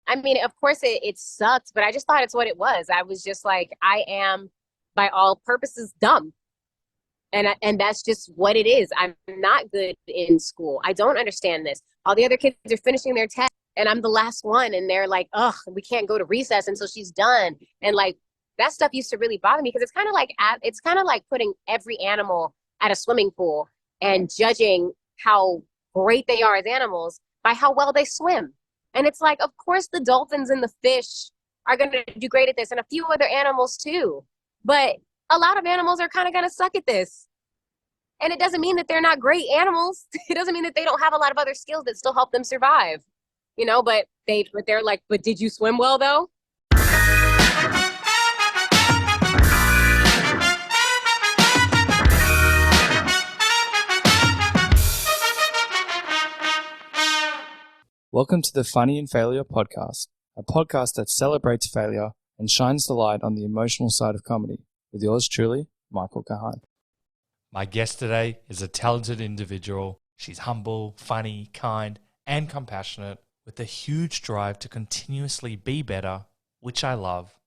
I mean, of course it sucked, but I just thought it's what it was. I was just like, I am by all purposes dumb. And that's just what it is. I'm not good in school. I don't understand this. All the other kids are finishing their test and I'm the last one and they're like, "Oh, we can't go to recess until she's done." And like that stuff used to really bother me because it's kind of like putting every animal at a swimming pool and judging how great they are as animals by how well they swim. And it's like, of course the dolphins and the fish are going to do great at this and a few other animals too. But a lot of animals are kind of going to suck at this. And it doesn't mean that they're not great animals. It doesn't mean that they don't have a lot of other skills that still help them survive. But they're like, "But did you swim well though?" Welcome to the Funny in Failure podcast, a podcast that celebrates failure and shines the light on the emotional side of comedy, with yours truly, Michael Kahan. My guest today is a talented individual. She's humble, funny, kind, and compassionate, with a huge drive to continuously be better, which I love.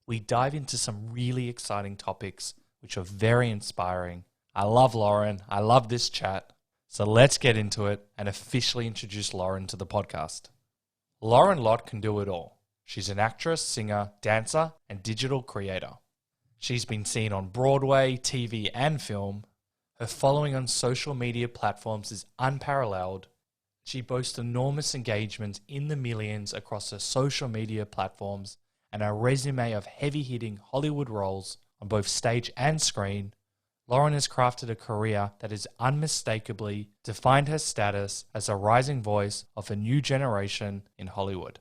We dive into some really exciting topics, which are very inspiring. I love Loren. I love this chat. So let's get into it and officially introduce Loren to the podcast. Loren Lott can do it all. She's an actress, singer, dancer, and digital creator. She's been seen on Broadway, TV, and film. Her following on social media platforms is unparalleled. She boasts enormous engagement in the millions across her social media platforms and a resume of heavy-hitting Hollywood roles on both stage and screen. Loren has crafted a career that has unmistakably defined her status as a rising voice of a new generation in Hollywood.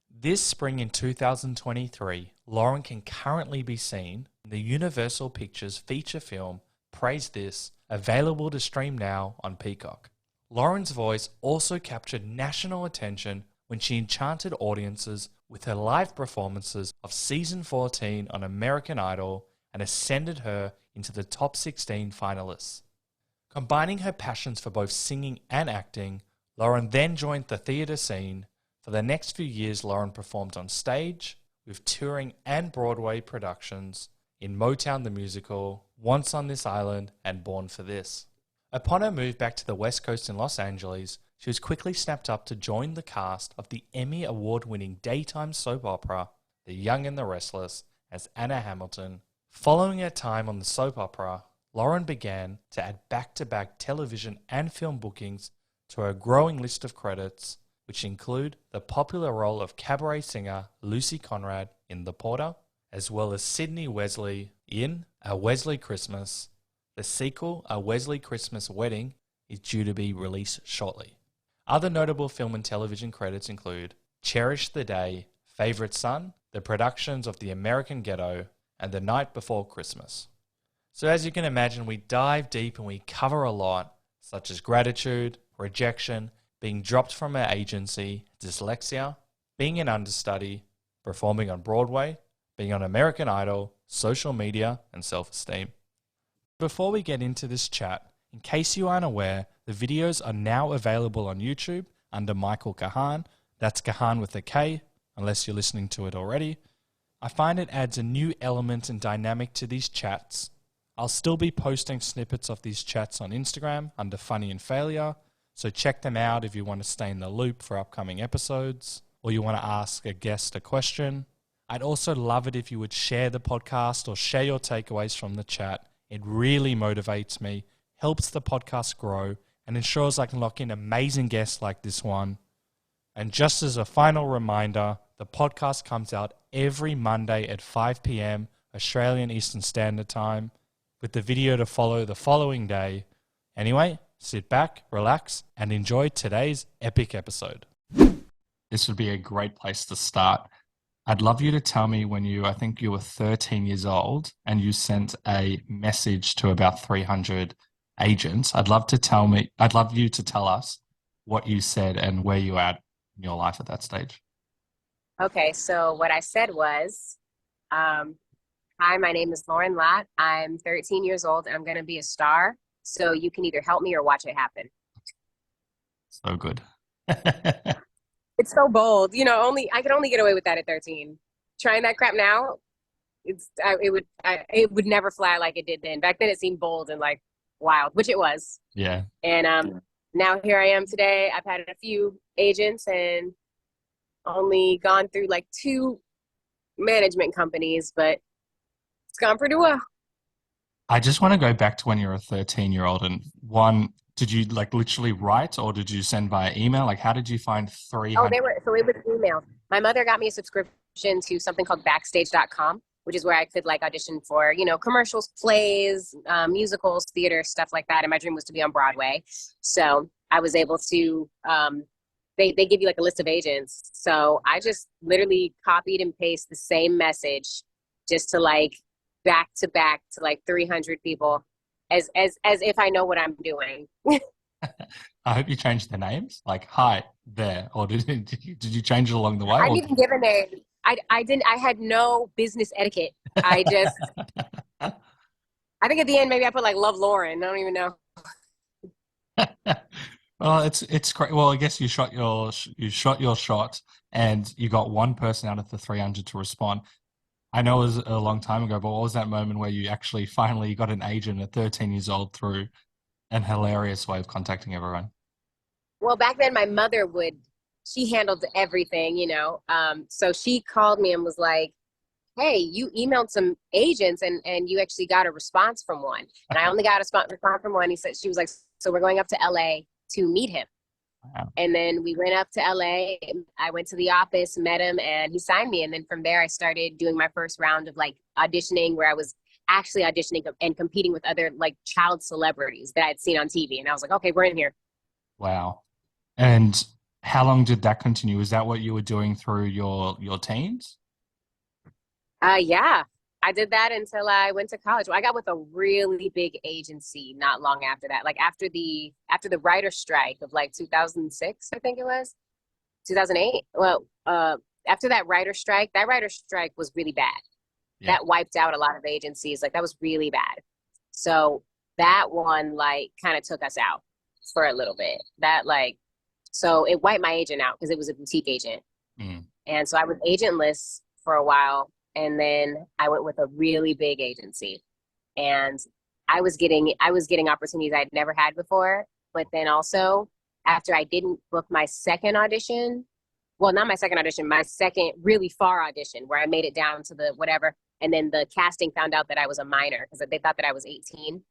This spring in 2023, Loren can currently be seen in the Universal Pictures feature film Praise This, available to stream now on Peacock. Loren's voice also captured national attention when she enchanted audiences with her live performances of Season 14 on American Idol and ascended her into the top 16 finalists. Combining her passions for both singing and acting, Loren then joined the theatre scene. For the next few years, Loren performed on stage with touring and Broadway productions in Motown the Musical, Once on This Island, and Born for This. Upon her move back to the West Coast in Los Angeles, she was quickly snapped up to join the cast of the Emmy award-winning daytime soap opera, The Young and the Restless, as Anna Hamilton. Following her time on the soap opera, Loren began to add back-to-back television and film bookings to her growing list of credits, which include the popular role of cabaret singer Lucy Conrad in The Porter, as well as Cydney Wesley in A Wesley Christmas. The sequel, A Wesley Christmas Wedding, is due to be released shortly. Other notable film and television credits include Cherish the Day, Favorite Son, the productions of the American Ghetto, and The Night Before Christmas. So as you can imagine, we dive deep and we cover a lot, such as gratitude, rejection, being dropped from her agency, dyslexia, being an understudy, performing on Broadway, being on American Idol, social media, and self-esteem. Before we get into this chat, in case you aren't aware, the videos are now available on YouTube under Michael Kahan. That's Kahan with a K, unless you're listening to it already. I find it adds a new element and dynamic to these chats. I'll still be posting snippets of these chats on Instagram under Funny and Failure, so check them out if you want to stay in the loop for upcoming episodes, or you want to ask a guest a question. I'd also love it if you would share the podcast or share your takeaways from the chat. It really motivates me, helps the podcast grow, and ensures I can lock in amazing guests like this one. And just as a final reminder, the podcast comes out every Monday at 5 p.m. Australian Eastern Standard Time, with the video to follow the following day. Anyway, sit back, relax, and enjoy today's epic episode. This would be a great place to start. I'd love you to tell me when I think you were 13 years old and you sent a message to about 300 agents. I'd love you to tell us what you said and where you were at in your life at that stage. Okay, so what I said was, hi, my name is Loren Lott. I'm 13 years old and I'm going to be a star. So you can either help me or watch it happen. So good. It's so bold. I could only get away with that at 13. Trying that crap now, it would never fly like it did then. Back then it seemed bold and like wild, which it was. Yeah. And now here I am today. I've had a few agents and only gone through like 2 management companies, but it's gone pretty well. I just want to go back to when you were a 13-year-old and did you like literally write or did you send via email? Like, how did you find 300? So it was email. My mother got me a subscription to something called backstage.com, which is where I could like audition for, commercials, plays, musicals, theater, stuff like that. And my dream was to be on Broadway. So I was able to, they give you like a list of agents. So I just literally copied and pasted the same message just to like back to back to like 300 people as if I know what I'm doing. I hope you changed the names, like hi there, or did you change it along the way? I didn't even give a name. I didn't. I had no business etiquette. I think at the end maybe I put like Love Loren. I don't even know. Well, it's great. Well, I guess you shot your shot, and you got one person out of the 300 to respond. I know it was a long time ago, but what was that moment where you actually finally got an agent at 13 years old through an hilarious way of contacting everyone? Well, back then my mother she handled everything, so she called me and was like, hey, you emailed some agents and you actually got a response from one. And I only got a response from one. She was like, so we're going up to LA to meet him. Wow. And then we went up to LA. I went to the office, met him, and he signed me. And then from there, I started doing my first round of like auditioning, where I was actually auditioning and competing with other like child celebrities that I'd seen on TV. And I was like, okay, we're in here. Wow. And how long did that continue? Is that what you were doing through your teens? Yeah, I did that until I went to college. Well, I got with a really big agency not long after that. Like after the writer's strike of like 2006, I think it was 2008. Well, after that writer's strike was really bad. Yeah. That wiped out a lot of agencies. Like that was really bad. So that one like kind of took us out for a little bit. So it wiped my agent out because it was a boutique agent. And so I was agentless for a while. And then I went with a really big agency, and I was getting opportunities I'd never had before. But then also after I didn't book my second audition, well, not my second audition, my second really far audition where I made it down to the whatever. And then the casting found out that I was a minor because they thought that I was 18.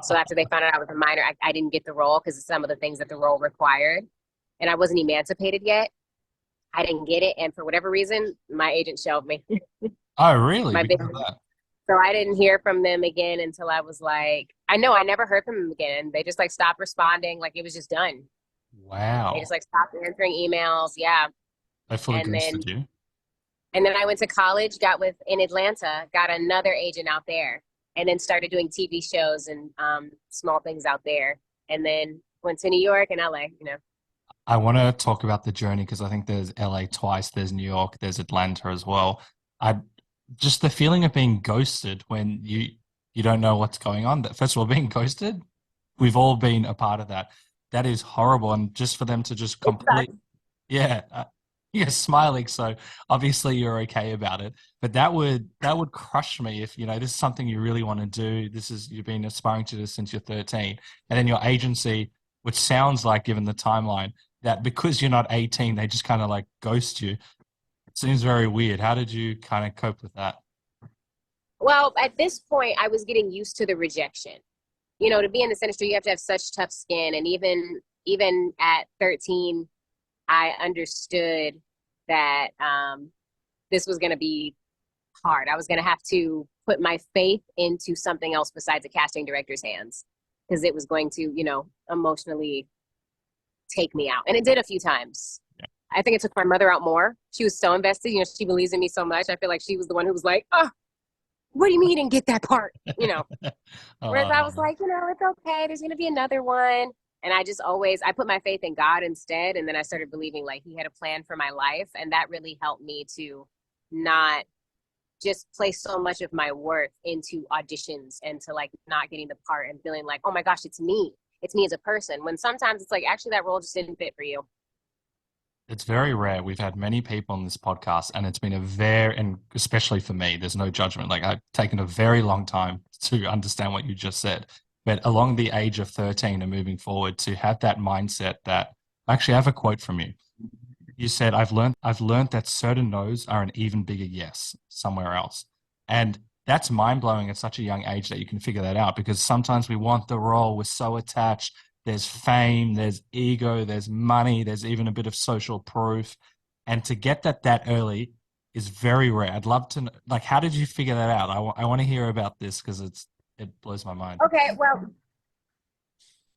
So after they found out I was a minor, I didn't get the role because of some of the things that the role required. And I wasn't emancipated yet. I didn't get it. And for whatever reason, my agent shelved me. Oh, really? Because of that. So I didn't hear from them again until I was like, I never heard from them again. They just like stopped responding. Like it was just done. Wow. They just like stopped answering emails. Yeah. They fully ghosted you. And then I went to college, in Atlanta, got another agent out there, and then started doing TV shows and small things out there. And then went to New York and LA, I want to talk about the journey because I think there's LA twice, there's New York, there's Atlanta as well. Just the feeling of being ghosted when you don't know what's going on. First of all, being ghosted, we've all been a part of that. That is horrible. And just for them to just you're smiling, so obviously you're okay about it. But that would crush me if this is something you really want to do. You've been aspiring to this since you're 13, and then your agency, which sounds like, given the timeline, that because you're not 18, they just kind of like ghost you. It seems very weird. How did you kind of cope with that? Well, at this point, I was getting used to the rejection. To be in this industry, you have to have such tough skin. And even at 13, I understood that this was going to be hard. I was going to have to put my faith into something else besides a casting director's hands, because it was going to, emotionally take me out. And it did a few times. Yeah. I think it took my mother out more. She was so invested. She believes in me so much. I feel like she was the one who was like, oh, what do you mean you didn't get that part? Whereas I was like, it's okay. There's going to be another one. And I put my faith in God instead. And then I started believing like he had a plan for my life. And that really helped me to not just place so much of my worth into auditions and to like not getting the part and feeling like, oh my gosh, it's me as a person. When sometimes it's like, actually that role just didn't fit for you. It's very rare. We've had many people on this podcast, and it's been and especially for me, there's no judgment. Like, I've taken a very long time to understand what you just said. But along the age of 13 and moving forward, to have that mindset that actually, I have a quote from you. You said, I've learned that certain no's are an even bigger yes somewhere else. And that's mind blowing at such a young age that you can figure that out, because sometimes we want the role, we're so attached. There's fame, there's ego, there's money, there's even a bit of social proof. And to get that early is very rare. I'd love to know, like, how did you figure that out? I want to hear about this because it blows my mind. Okay, well,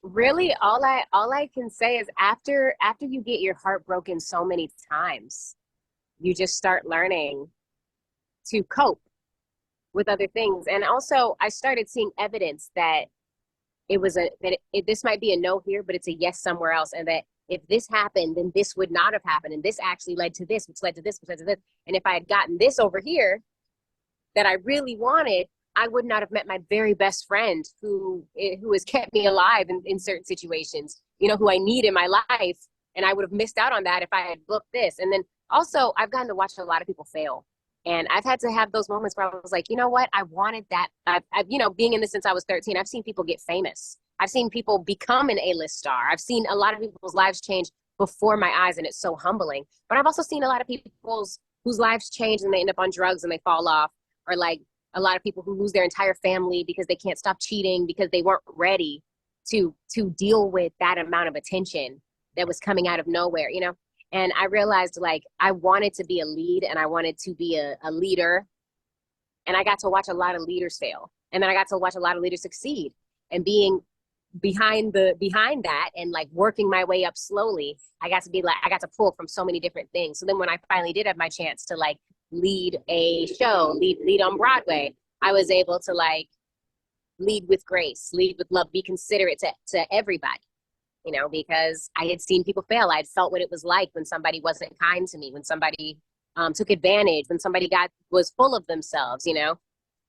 really, all I can say is after you get your heart broken so many times, you just start learning to cope with other things. And also, I started seeing evidence that this might be a no here, but it's a yes somewhere else, and that if this happened, then this would not have happened, and this actually led to this, which led to this, which led to this. And if I had gotten this over here that I really wanted, I would not have met my very best friend who has kept me alive in certain situations, who I need in my life. And I would have missed out on that if I had booked this. And then also, I've gotten to watch a lot of people fail. And I've had to have those moments where I was like, you know what? I wanted that. I've being in this since I was 13, I've seen people get famous. I've seen people become an A-list star. I've seen a lot of people's lives change before my eyes, and it's so humbling. But I've also seen a lot of people whose lives change and they end up on drugs and they fall off, or like a lot of people who lose their entire family because they can't stop cheating because they weren't ready to deal with that amount of attention that was coming out of nowhere, And I realized, like, I wanted to be a lead, and I wanted to be a leader. And I got to watch a lot of leaders fail. And then I got to watch a lot of leaders succeed. And being behind that and like working my way up slowly, I got to pull from so many different things. So then when I finally did have my chance to like lead a show, lead on Broadway, I was able to like lead with grace, lead with love, be considerate to everybody, because I had seen people fail. I'd felt what it was like when somebody wasn't kind to me, when somebody took advantage, when somebody was full of themselves,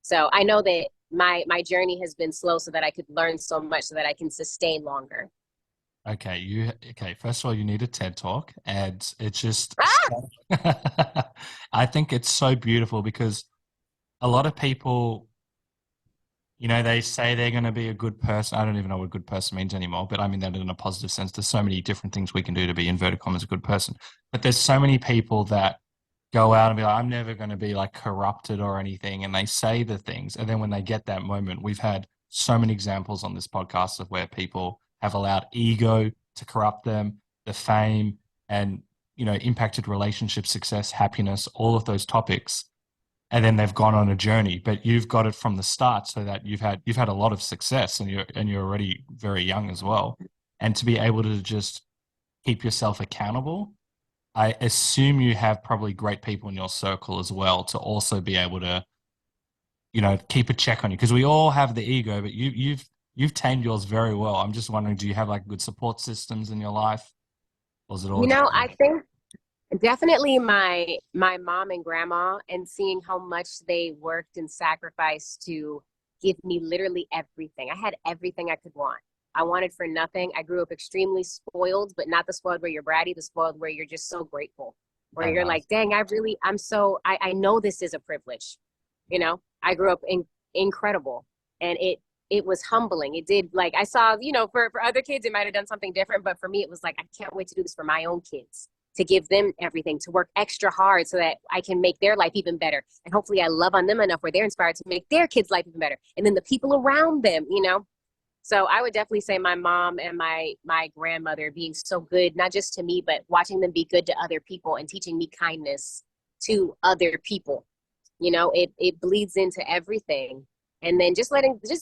So I know that my journey has been slow so that I could learn so much so that I can sustain longer. Okay, first of all, you need a TED Talk, and it's just I think it's so beautiful because a lot of people, they say they're going to be a good person. I don't even know what a good person means anymore, but I mean that in a positive sense. There's so many different things we can do to be, inverted commas, a good person. But there's so many people that go out and be like, I'm never going to be like corrupted or anything. And they say the things. And then when they get that moment, we've had so many examples on this podcast of where people have allowed ego to corrupt them, the fame, and, impacted relationship success, happiness, all of those topics. And then they've gone on a journey, but you've got it from the start so that you've had a lot of success, and you're already very young as well. And to be able to just keep yourself accountable, I assume you have probably great people in your circle as well to also be able to, keep a check on you, because we all have the ego, but you've tamed yours very well. I'm just wondering, do you have like good support systems in your life, or is it all? I think definitely my mom and grandma, and seeing how much they worked and sacrificed to give me literally everything. I had everything I could want. I wanted for nothing. I grew up extremely spoiled, but not the spoiled where you're bratty, the spoiled where you're just so grateful, where you're like, dang, I know this is a privilege. I grew up incredible, and it was humbling. It did, like, I saw, for other kids, it might've done something different, but for me, it was like, I can't wait to do this for my own kids, to give them everything, to work extra hard so that I can make their life even better. And hopefully I love on them enough where they're inspired to make their kids' life even better. And then the people around them, So I would definitely say my mom and my grandmother being so good, not just to me, but watching them be good to other people and teaching me kindness to other people. It bleeds into everything. And then just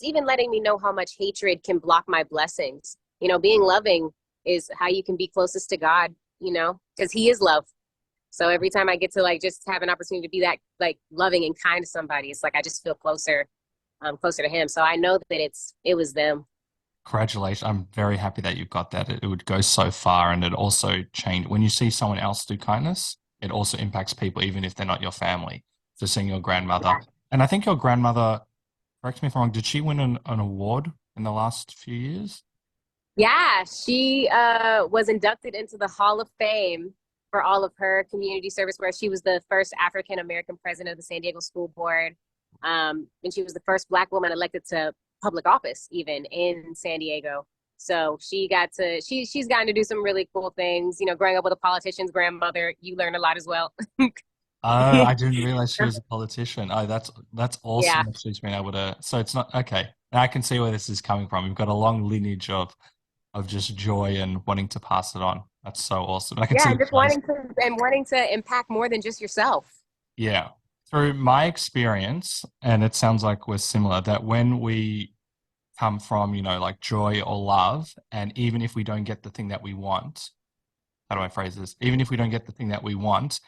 even letting me know how much hatred can block my blessings. Being loving is how you can be closest to God, because he is love. So every time I get to like just have an opportunity to be that like loving and kind to somebody, it's like I just feel closer to him. So I know that it was them. Congratulations. I'm very happy that you've got that. It would go so far, and it also change when you see someone else do kindness, it also impacts people, even if they're not your family. So seeing your grandmother, yeah. And I think your grandmother, correct me if I'm wrong, did she win an award in the last few years? Yeah, she was inducted into the Hall of Fame for all of her community service, where she was the first African American president of the San Diego School Board. And she was the first Black woman elected to public office, even in San Diego. So she's gotten to do some really cool things. You know, growing up with a politician's grandmother, you learn a lot as well. Oh, I didn't realize she was a politician. Oh, that's awesome Yeah. that she's been able to. So it's not okay. Now I can see where this is coming from. You've got a long lineage of just joy and wanting to pass it on. That's so awesome. And I can Yeah, see and just wanting to impact more than just yourself. yeah. Through my experience, and it sounds like we're similar, that when we come from, you know, like joy or love, and even if we don't get the thing that we want, how do I phrase this? Even if we don't get the thing that we want,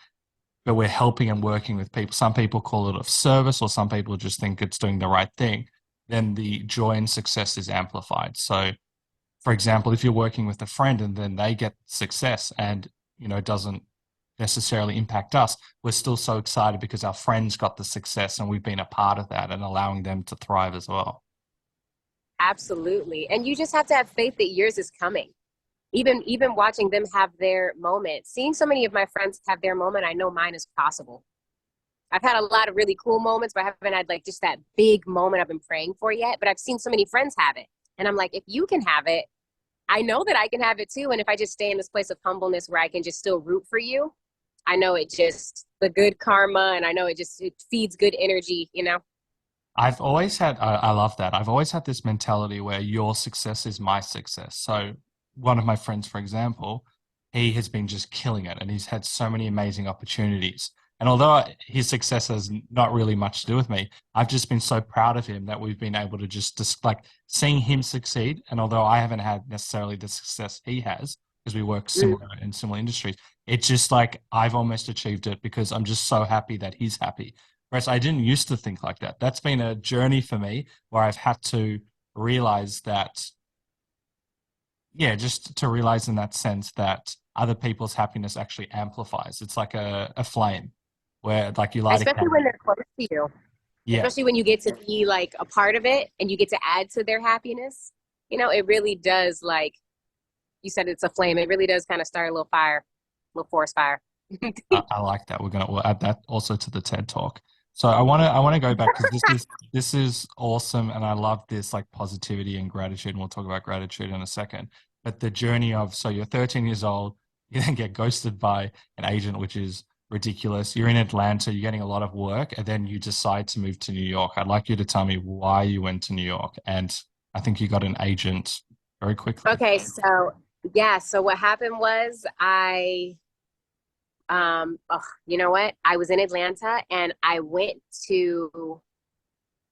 but we're helping and working with people. Some people call it of service, or some people just think it's doing the right thing. Then the joy and success is amplified. So, for example, if you're working with a friend and then they get success and, you know, it doesn't necessarily impact us, we're still so excited because our friends got the success and we've been a part of that and allowing them to thrive as well. Absolutely. And you just have to have faith that yours is coming. Even watching them have their moment, seeing so many of my friends have their moment, I know mine is possible. I've had a lot of really cool moments, but I haven't had like just that big moment I've been praying for yet. But I've seen so many friends have it. And I'm like, if you can have it, I know that I can have it too. And if I just stay in this place of humbleness where I can just still root for you, I know it just the good karma, and I know it feeds good energy, you know? I've always had, I love that. I've always had this mentality where your success is my success. So one of my friends, for example, he has been just killing it and he's had so many amazing opportunities. And although his success has not really much to do with me, I've just been so proud of him that we've been able to just like seeing him succeed. And although I haven't had necessarily the success he has, because we work similar in similar industries, it's just like I've almost achieved it because I'm just so happy that he's happy. Whereas I didn't used to think like that. That's been a journey for me where I've had to realize that, yeah, just to realize in that sense that other people's happiness actually amplifies. It's like a flame where like you light a Especially candle. when they're close to you. Yeah, Especially when you get to be like a part of it and you get to add to their happiness. You know, it really does, like you said, it's a flame. It really does kind of start a little fire, a little forest fire. I like that. We'll add that also to the TED Talk. So I want to go back because this is awesome, and I love this like positivity and gratitude. And we'll talk about gratitude in a second. But the journey of, so you're 13 years old, you then get ghosted by an agent, which is ridiculous. You're in Atlanta, you're getting a lot of work, and then you decide to move to New York. I'd like you to tell me why you went to New York, and I think you got an agent very quickly. Okay, so yeah, so what happened was you know what? I was in Atlanta and I went to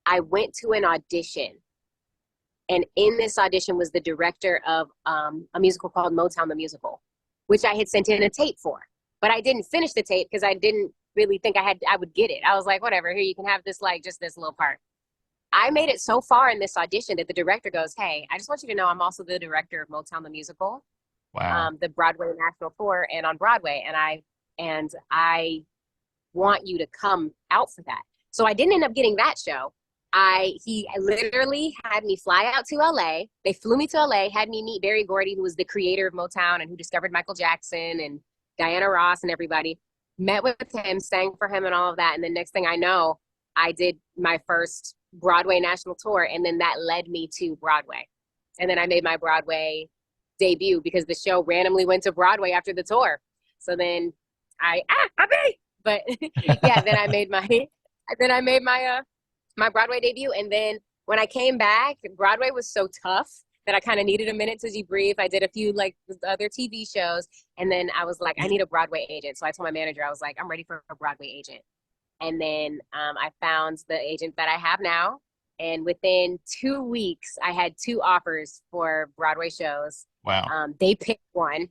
an audition. And in this audition was the director of a musical called Motown the Musical, which I had sent in a tape for. But I didn't finish the tape because I didn't really think I would get it. I was like, whatever, here you can have this, like just this little part. I made it so far in this audition that the director goes, hey, I just want you to know I'm also the director of Motown the Musical, Wow. the Broadway national tour and on Broadway. And I want you to come out for that. So I didn't end up getting that show. He literally had me fly out to LA. They flew me to LA, had me meet Berry Gordy, who was the creator of Motown and who discovered Michael Jackson and Diana Ross and everybody. Met with him, sang for him and all of that. And the next thing I know, I did my first Broadway national tour. And then that led me to Broadway. And then I made my Broadway debut because the show randomly went to Broadway after the tour. So then but yeah, then I made my Broadway debut. And then when I came back, Broadway was so tough that I kind of needed a minute to debrief. I did a few like other TV shows. And then I was like, I need a Broadway agent. So I told my manager, I was like, I'm ready for a Broadway agent. And then I found the agent that I have now. And within 2 weeks, I had 2 offers for Broadway shows. Wow. They picked one.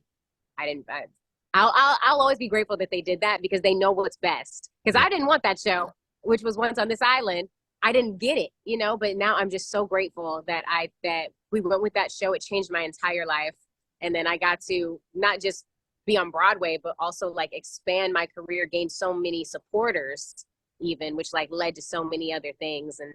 I'll always be grateful that they did that because they know what's best. Because I didn't want that show, which was Once on This Island. I didn't get it, you know, but now I'm just so grateful that we went with that show. It changed my entire life. And then I got to not just be on Broadway, but also like expand my career, gain so many supporters even, which like led to so many other things. And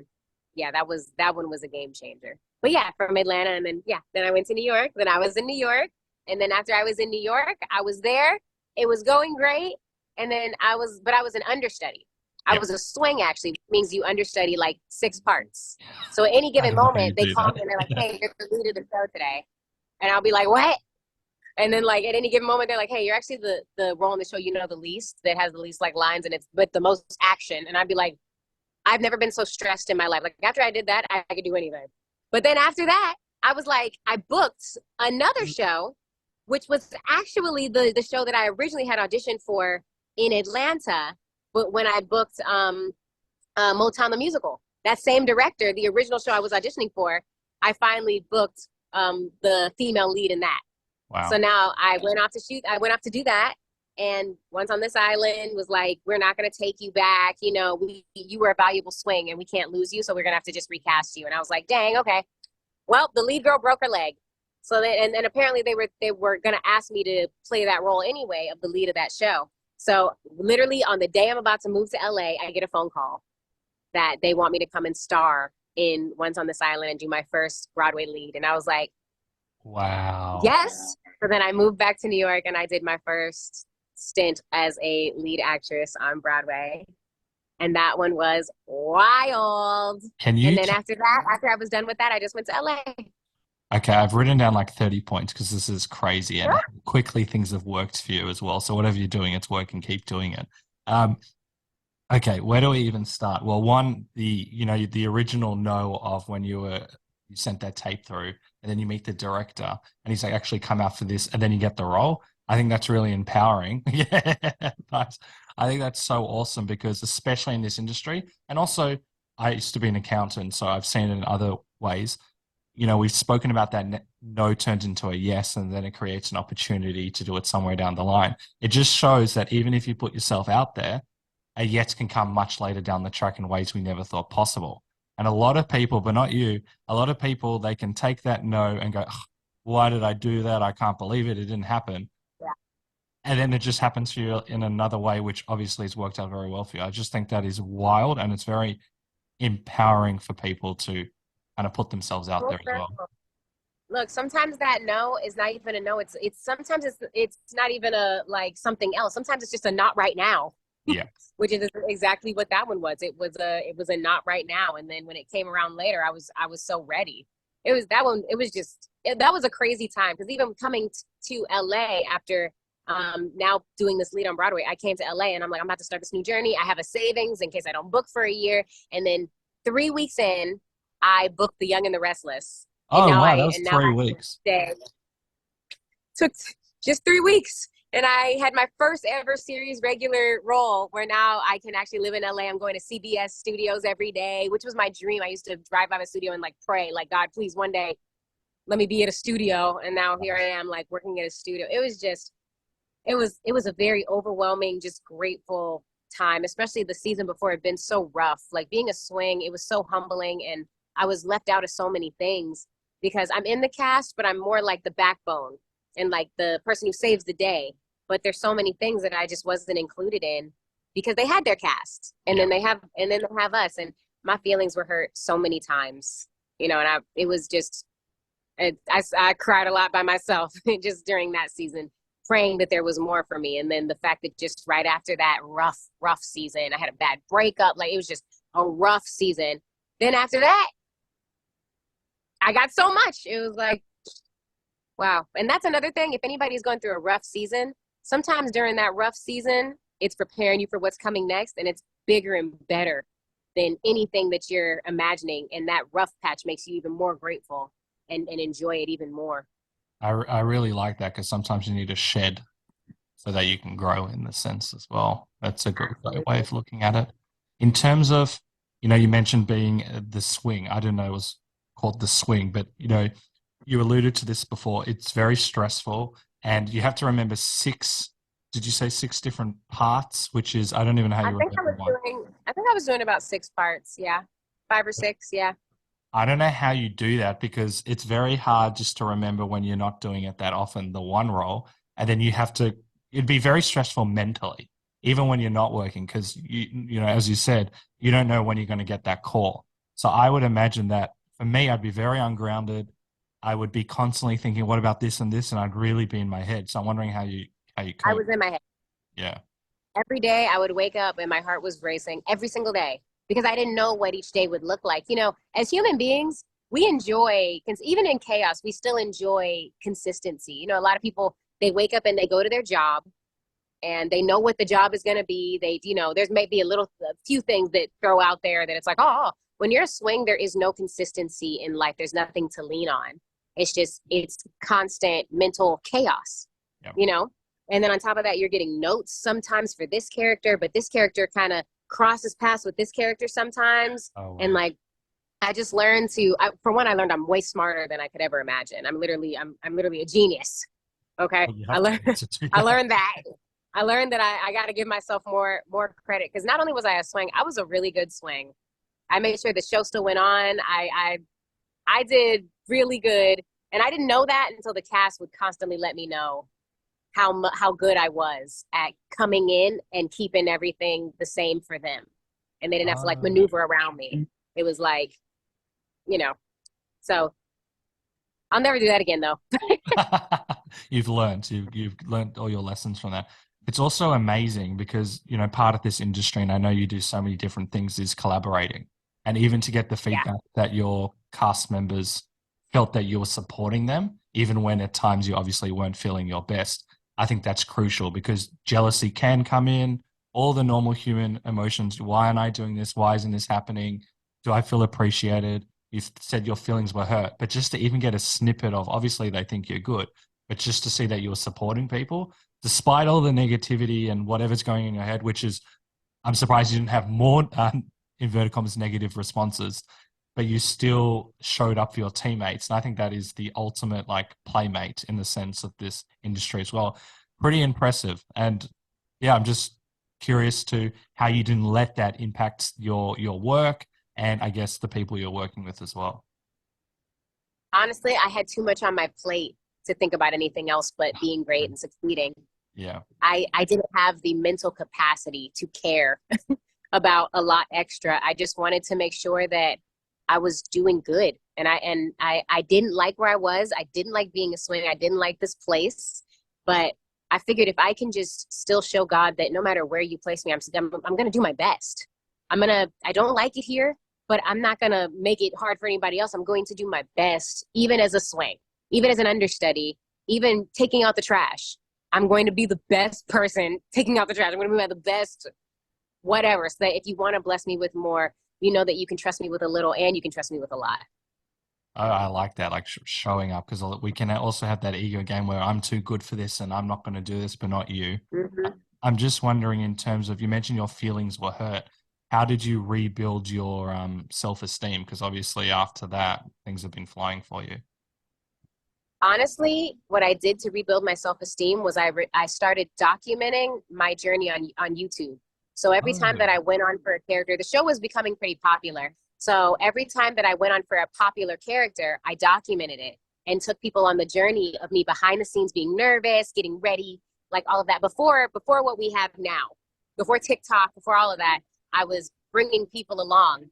yeah, that one was a game changer. But yeah, from Atlanta. And then I went to New York. Then I was in New York. And then after I was in New York, I was there. it was going great. And then I was an understudy. I was a swing, actually, which means you understudy like 6 parts. So at any given moment, they call me and they're like, hey, you're the lead of the show today. And I'll be like, what? And then like at any given moment, they're like, hey, you're actually the role in the show you know the least, that has the least like lines, and it's but the most action. And I'd be like, I've never been so stressed in my life. Like after I did that, I could do anything. But then after that, I was like, I booked another show, which was actually the show that I originally had auditioned for in Atlanta. But when I booked Motown the Musical, that same director, the original show I was auditioning for, I finally booked the female lead in that. Wow. So now I went off to shoot. I went off to do that. And Once on This Island was like, we're not going to take you back. You know, you were a valuable swing and we can't lose you. So we're going to have to just recast you. And I was like, dang, okay. Well, the lead girl broke her leg. So then, and apparently they were going to ask me to play that role anyway of the lead of that show. So literally on the day I'm about to move to LA, I get a phone call that they want me to come and star in Once on This Island and do my first Broadway lead. And I was like, wow. Yes. So then I moved back to New York and I did my first stint as a lead actress on Broadway. And that one was wild. And then after I was done with that, I just went to LA. Okay, I've written down like 30 points because this is crazy and quickly things have worked for you as well. So whatever you're doing, it's working, keep doing it. Okay, where do we even start? Well, one, the original no of when you sent that tape through and then you meet the director and he's like, actually come out for this and then you get the role. I think that's really empowering. Yeah, nice. I think that's so awesome because especially in this industry, and also I used to be an accountant, so I've seen it in other ways. You know, we've spoken about that no turns into a yes, and then it creates an opportunity to do it somewhere down the line. It just shows that even if you put yourself out there, a yes can come much later down the track in ways we never thought possible. And a lot of people, but not you, a lot of people, they can take that no and go, why did I do that? I can't believe it. It didn't happen. Yeah. And then it just happens for you in another way, which obviously has worked out very well for you. I just think that is wild, and it's very empowering for people to kind of put themselves out there as well. Look, sometimes that no is not even a no. It's sometimes it's not even a like something else. Sometimes it's just a not right now. Yeah. Which is exactly what that one was. It was a not right now. And then when it came around later, I was so ready. It was that one. It was just that was a crazy time because even coming to LA after now doing this lead on Broadway, I came to LA and I'm like, I'm about to start this new journey. I have a savings in case I don't book for a year. And then 3 weeks in, I booked The Young and the Restless. Oh, wow, that was 3 weeks. Took just 3 weeks. And I had my first ever series regular role where now I can actually live in LA. I'm going to CBS studios every day, which was my dream. I used to drive by the studio and like pray, like, God, please one day let me be at a studio. And now here I am like working at a studio. It was just, it was a very overwhelming, just grateful time, especially the season before had been so rough. Like being a swing, it was so humbling and I was left out of so many things because I'm in the cast, but I'm more like the backbone and like the person who saves the day. But there's so many things that I just wasn't included in because they had their cast and then they have us, and my feelings were hurt so many times, you know, and it was just, I cried a lot by myself just during that season, praying that there was more for me. And then the fact that just right after that rough season, I had a bad breakup. Like it was just a rough season. Then after that, I got so much. It was like, wow. And that's another thing. If anybody's going through a rough season, sometimes during that rough season, it's preparing you for what's coming next. And it's bigger and better than anything that you're imagining. And that rough patch makes you even more grateful and enjoy it even more. I really like that because sometimes you need to shed so that you can grow in the sense as well. That's a great way of looking at it. In terms of, you know, you mentioned being the swing. I don't know it was called the swing, but, you know, you alluded to this before. It's very stressful and you have to remember 6, did you say 6 different parts, which is, I don't even know how you remember one. I think I was doing about 6 parts. Yeah. 5 or 6. Yeah. I don't know how you do that because it's very hard just to remember when you're not doing it that often, the one role. And then you have to, it'd be very stressful mentally, even when you're not working, because, you know, as you said, you don't know when you're going to get that call. So I would imagine that for me, I'd be very ungrounded. I would be constantly thinking, what about this and this? And I'd really be in my head. So I'm wondering how you how you I cope. was in my head. Yeah. Every day I would wake up and my heart was racing every single day because I didn't know what each day would look like. You know, as human beings, we enjoy, even in chaos, we still enjoy consistency. You know, a lot of people, they wake up and they go to their job and they know what the job is going to be. They, you know, there's maybe a few things that throw out there that it's like, oh, when you're a swing, there is no consistency in life. There's nothing to lean on. It's constant mental chaos, Yep. you know? And then on top of that, you're getting notes sometimes for this character, but this character kind of crosses paths with this character sometimes. Oh, wow. And like, I just learned for one, I learned I'm way smarter than I could ever imagine. I'm literally a genius. Okay. You I have learned, to do I that. learned that. I learned that I got to give myself more credit because not only was I a swing, I was a really good swing. I made sure the show still went on. I did really good. And I didn't know that until the cast would constantly let me know how good I was at coming in and keeping everything the same for them. And they didn't have to like maneuver around me. It was like, you know, so I'll never do that again though. You've learned all your lessons from that. It's also amazing because, you know, part of this industry, and I know you do so many different things, is collaborating. And even to get the feedback that your cast members felt that you were supporting them, even when at times you obviously weren't feeling your best. I think that's crucial because jealousy can come in, all the normal human emotions. Why aren't I doing this? Why isn't this happening? Do I feel appreciated? You said your feelings were hurt, but just to even get a snippet of, obviously they think you're good, but just to see that you're supporting people, despite all the negativity and whatever's going in your head, which is, I'm surprised you didn't have more, inverted commas, negative responses, but you still showed up for your teammates. And I think that is the ultimate like playmate in the sense of this industry as well. Pretty impressive. And yeah, I'm just curious to how you didn't let that impact your work and I guess the people you're working with as well. Honestly, I had too much on my plate to think about anything else but being great and succeeding. Yeah. I didn't have the mental capacity to care about a lot extra. I just wanted to make sure that I was doing good. And I didn't like where I was. I didn't like being a swing. I didn't like this place. But I figured if I can just still show God that no matter where you place me, I'm going to do my best. I don't like it here, but I'm not going to make it hard for anybody else. I'm going to do my best, even as a swing, even as an understudy, even taking out the trash. I'm going to be the best person taking out the trash. I'm going to be the best whatever. So that if you want to bless me with more, you know that you can trust me with a little and you can trust me with a lot. I like that, like showing up, because we can also have that ego game where I'm too good for this and I'm not going to do this, but not you. Mm-hmm. I'm just wondering, in terms of, you mentioned your feelings were hurt. How did you rebuild your self-esteem? Because obviously after that, things have been flying for you. Honestly, what I did to rebuild my self-esteem was I started documenting my journey on YouTube. So every time that I went on for a character, the show was becoming pretty popular. So every time that I went on for a popular character, I documented it and took people on the journey of me behind the scenes, being nervous, getting ready, like all of that. Before what we have now, before TikTok, before all of that, I was bringing people along,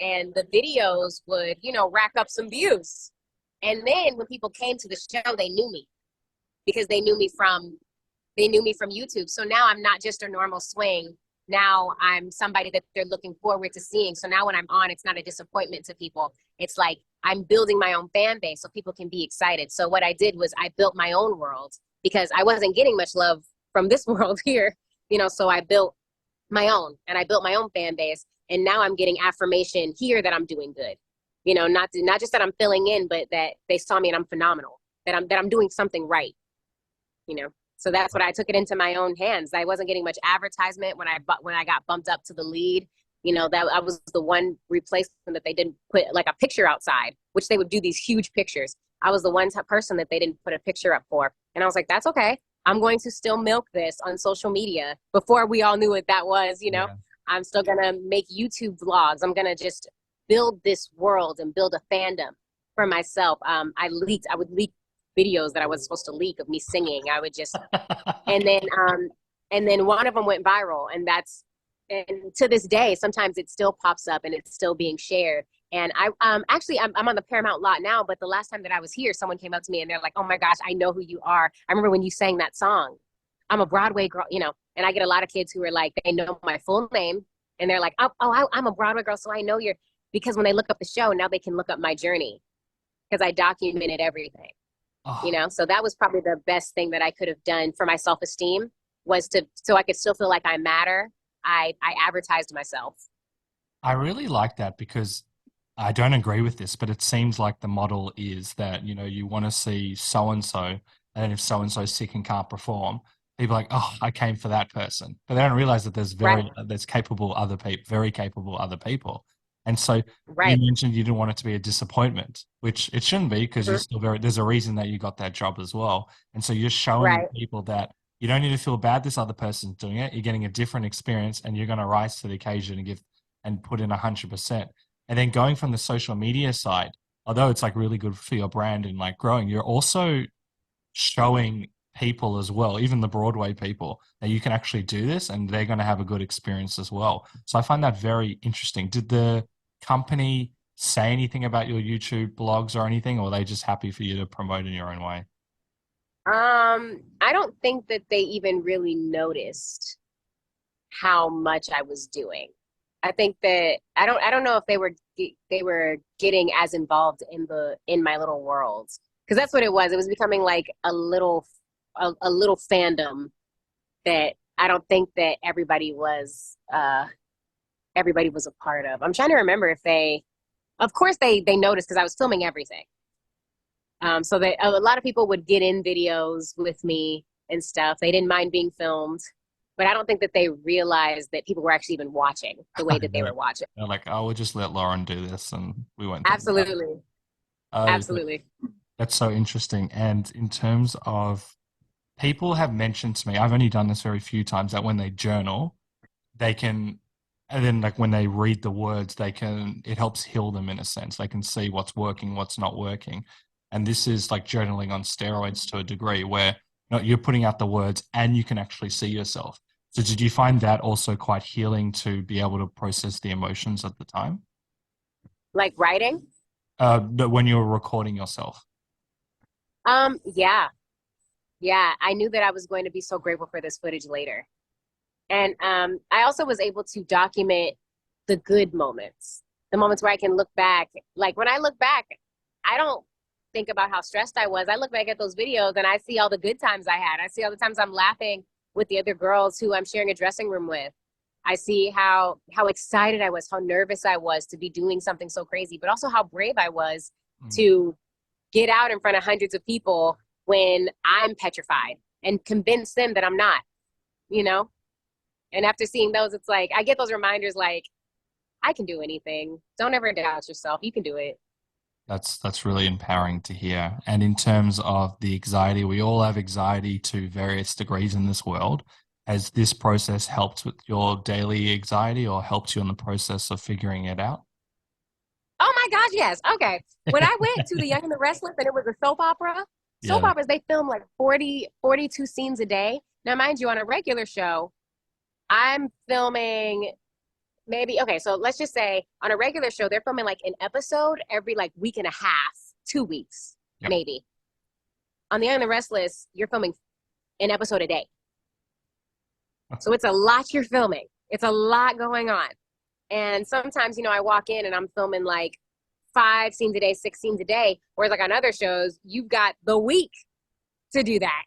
and the videos would, rack up some views. And then when people came to the show, they knew me because they knew me from YouTube. So now I'm not just a normal swing. Now I'm somebody that they're looking forward to seeing. So now when I'm on, it's not a disappointment to people. It's like I'm building my own fan base so people can be excited. So what I did was I built my own world because I wasn't getting much love from this world here, so I built my own, and I built my own fan base. And now I'm getting affirmation here that I'm doing good. Not just that I'm filling in, but that they saw me and I'm phenomenal, that I'm doing something right, So that's what I took it into my own hands. I wasn't getting much advertisement when I got bumped up to the lead. That I was the one replacement that they didn't put like a picture outside, which they would do these huge pictures. I was the one person that they didn't put a picture up for. And I was like, that's okay. I'm going to still milk this on social media before we all knew what that was, Yeah. I'm still going to make YouTube vlogs. I'm going to just build this world and build a fandom for myself. I would leak videos that I was supposed to leak of me singing. I would just, and then one of them went viral, and to this day, sometimes it still pops up and it's still being shared. And I'm on the Paramount lot now, but the last time that I was here, someone came up to me and they're like, oh my gosh, I know who you are. I remember when you sang that song. I'm a Broadway girl, you know, and I get a lot of kids who are like, they know my full name and they're like, I'm a Broadway girl. So I know because when they look up the show, now they can look up my journey because I documented everything, you know? So that was probably the best thing that I could have done for my self-esteem was so I could still feel like I matter. I advertised myself. I really like that because I don't agree with this, but it seems like the model is that, you know, you want to see so-and-so, and if so-and-so's sick and can't perform, people are like, oh, I came for that person. But they don't realize that there's Right. there's capable other people, very capable other people. And so you Right. mentioned you didn't want it to be a disappointment, which it shouldn't be because you're still there's a reason that you got that job as well. And so you're showing Right. people that you don't need to feel bad this other person's doing it. You're getting a different experience and you're going to rise to the occasion and put in 100%. And then going from the social media side, although it's like really good for your brand and like growing, you're also showing people as well, even the Broadway people, that you can actually do this and they're going to have a good experience as well. So I find that very interesting. Did the company say anything about your YouTube blogs or anything, or were they just happy for you to promote in your own way? I don't think that they even really noticed how much I was doing. I think that I don't know if they were getting as involved in my little world, because that's what it was. It was becoming like a little fandom that I don't think that everybody was a part of. I'm trying to remember if of course they noticed because I was filming everything. So that a lot of people would get in videos with me and stuff. They didn't mind being filmed. But I don't think that they realized that people were actually even watching the way that they were watching. They're like, oh, we'll just let Loren do this, and we won't think about it. Absolutely. Absolutely. That's so interesting. And in terms of people have mentioned to me, I've only done this very few times, that when they journal, they can, and then like when they read the words, it helps heal them in a sense. They can see what's working, what's not working. And this is like journaling on steroids to a degree where you're putting out the words and you can actually see yourself. So did you find that also quite healing to be able to process the emotions at the time? Like writing? When you were recording yourself? Yeah. Yeah. I knew that I was going to be so grateful for this footage later. And I also was able to document the good moments, the moments where I can look back. Like when I look back, I don't think about how stressed I was. I look back at those videos and I see all the good times I had. I see all the times I'm laughing with the other girls who I'm sharing a dressing room with. I see how excited I was, how nervous I was to be doing something so crazy, but also how brave I was to get out in front of hundreds of people when I'm petrified and convince them that I'm not, you know? And after seeing those, it's like, I get those reminders like, I can do anything. Don't ever doubt yourself. You can do it. That's really empowering to hear. And in terms of the anxiety, we all have anxiety to various degrees in this world. Has this process helped with your daily anxiety or helped you in the process of figuring it out? Oh my gosh, yes. Okay. When I went to The Young and the Restless and it was a soap opera, soap operas, they film like 42 scenes a day. Now, mind you, on a regular show, I'm filming so let's just say on a regular show, they're filming like an episode every like week and a half, 2 weeks, maybe. On The Young and the Restless, you're filming an episode a day. So it's a lot you're filming. It's a lot going on. And sometimes, I walk in and I'm filming like 5 scenes a day, 6 scenes a day. Whereas like on other shows, you've got the week to do that.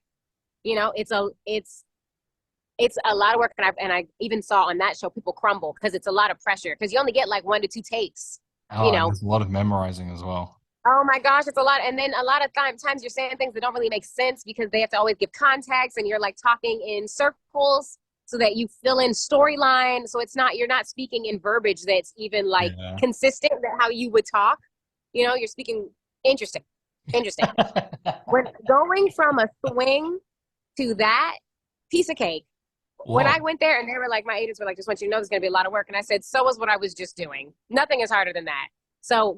It's a lot of work, and I even saw on that show people crumble because it's a lot of pressure because you only get like 1 to 2 takes. And there's a lot of memorizing as well. Oh my gosh, it's a lot. And then a lot of times you're saying things that don't really make sense because they have to always give context, and you're like talking in circles so that you fill in storyline. So you're not speaking in verbiage that's even like consistent with how you would talk. You're speaking interesting. When going from a swing to that, piece of cake. Whoa. When I went there and they were like, my agents were like, just want you to know there's going to be a lot of work. And I said, so is what I was just doing. Nothing is harder than that. So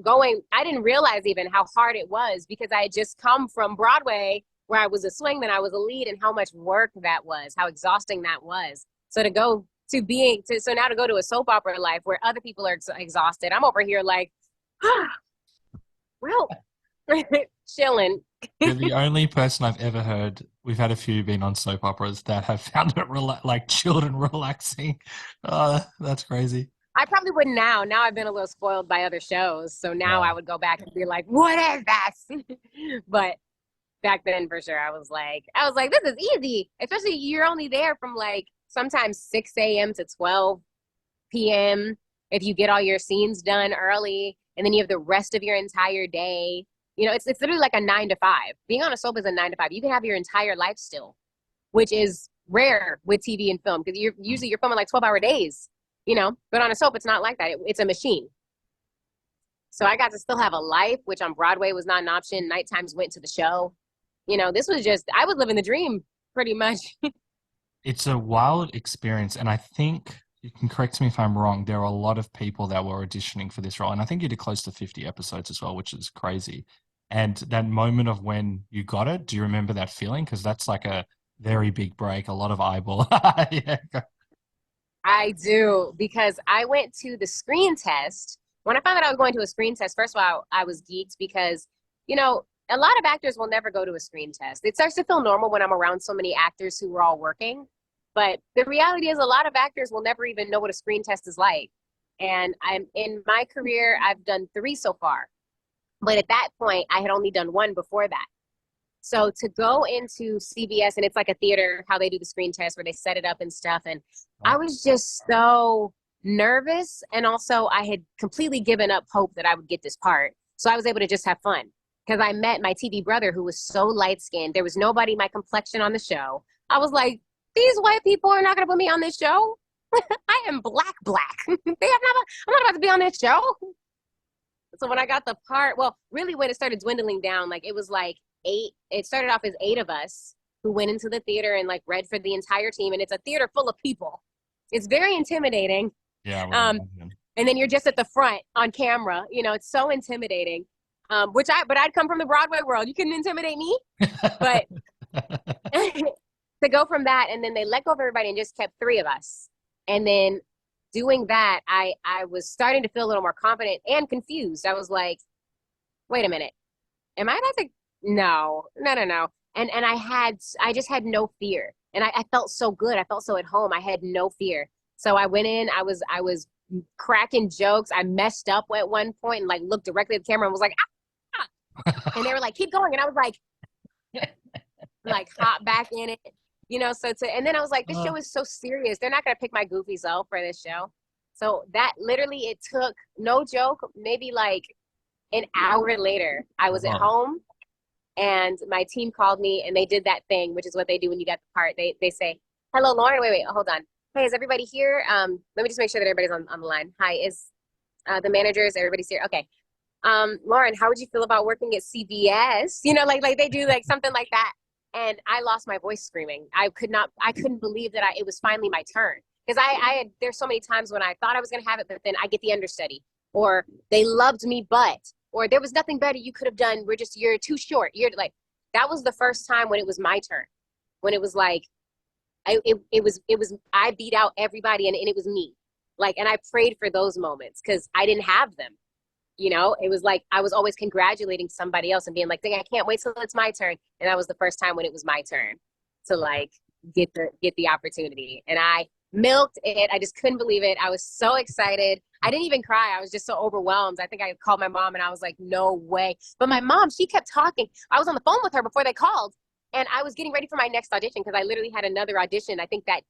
I didn't realize even how hard it was because I had just come from Broadway where I was a swing, then I was a lead, and how much work that was, how exhausting that was. So to go to now to go to a soap opera life where other people are exhausted, I'm over here like, well, chilling. You're the only person I've ever heard. We've had a few been on soap operas that have found it like children relaxing. That's crazy. I probably would now. Now I've been a little spoiled by other shows. So now Yeah. I would go back and be like, what is this? But back then for sure, I was like, this is easy. Especially you're only there from like sometimes 6 a.m. to 12 p.m. if you get all your scenes done early, and then you have the rest of your entire day. You know, it's literally like a 9 to 5. Being on a soap is a 9 to 5. You can have your entire life still, which is rare with TV and film because you're filming like 12-hour days, you know, but on a soap, it's not like that. It's a machine. So I got to still have a life, which on Broadway was not an option. Night times went to the show. You know, this was just, I was living the dream pretty much. It's a wild experience, and I think you can correct me if I'm wrong. There are a lot of people that were auditioning for this role, and I think you did close to 50 episodes as well, which is crazy. And that moment of when you got it, do you remember that feeling? Because that's like a very big break, a lot of eyeball. Yeah. I do, because I went to the screen test. When I found out I was going to a screen test, first of all, I was geeked because, you know, a lot of actors will never go to a screen test. It starts to feel normal when I'm around so many actors who are all working. But the reality is a lot of actors will never even know what a screen test is like. And I'm in my career, I've done 3 so far. But at that point, I had only done 1 before that. So to go into CBS, and it's like a theater, how they do the screen test where they set it up and stuff. And I was just so nervous. And also I had completely given up hope that I would get this part. So I was able to just have fun because I met my TV brother who was so light skinned. There was nobody my complexion on the show. I was like, these white people are not going to put me on this show. I am black. I'm not about to be on this show. So when I got the part, well, really when it started dwindling down, like it was like 8, it started off as 8 of us who went into the theater and like read for the entire team. And it's a theater full of people. It's very intimidating. Yeah. And then you're just at the front on camera, you know, it's so intimidating. But I'd come from the Broadway world. You couldn't intimidate me, but to go from that, and then they let go of everybody and just kept 3 of us. And then doing that, I was starting to feel a little more confident and confused. I was like, wait a minute, am I about to? No. And I just had no fear, and I felt so good. I felt so at home. I had no fear. So I went in. I was cracking jokes. I messed up at one point and like looked directly at the camera and was like, ah! And they were like, keep going, and I was like hop back in it. You know, and then I was like, this show is so serious. They're not going to pick my goofy self for this show. So that literally, it took, no joke, maybe like an hour later, I was at home and my team called me and they did that thing, which is what they do when you get the part. They say, hello, Loren. Wait, hold on. Hey, is everybody here? Let me just make sure that everybody's on the line. Hi, is the managers, everybody's here? Okay. Loren, how would you feel about working at CBS? You know, like they do like something like that. And I lost my voice screaming. I couldn't believe that it was finally my turn. Because there's so many times when I thought I was going to have it, but then I get the understudy, or they loved me, or there was nothing better you could have done. You're too short. You're like, that was the first time when it was my turn, when it was like, I beat out everybody and it was me. Like, and I prayed for those moments because I didn't have them. You know, it was like I was always congratulating somebody else and being like, dang, I can't wait till it's my turn. And that was the first time when it was my turn to like get the opportunity. And I milked it. I just couldn't believe it. I was so excited. I didn't even cry. I was just so overwhelmed. I think I called my mom and I was like, no way. But my mom, she kept talking. I was on the phone with her before they called, and I was getting ready for my next audition because I literally had another audition. I think that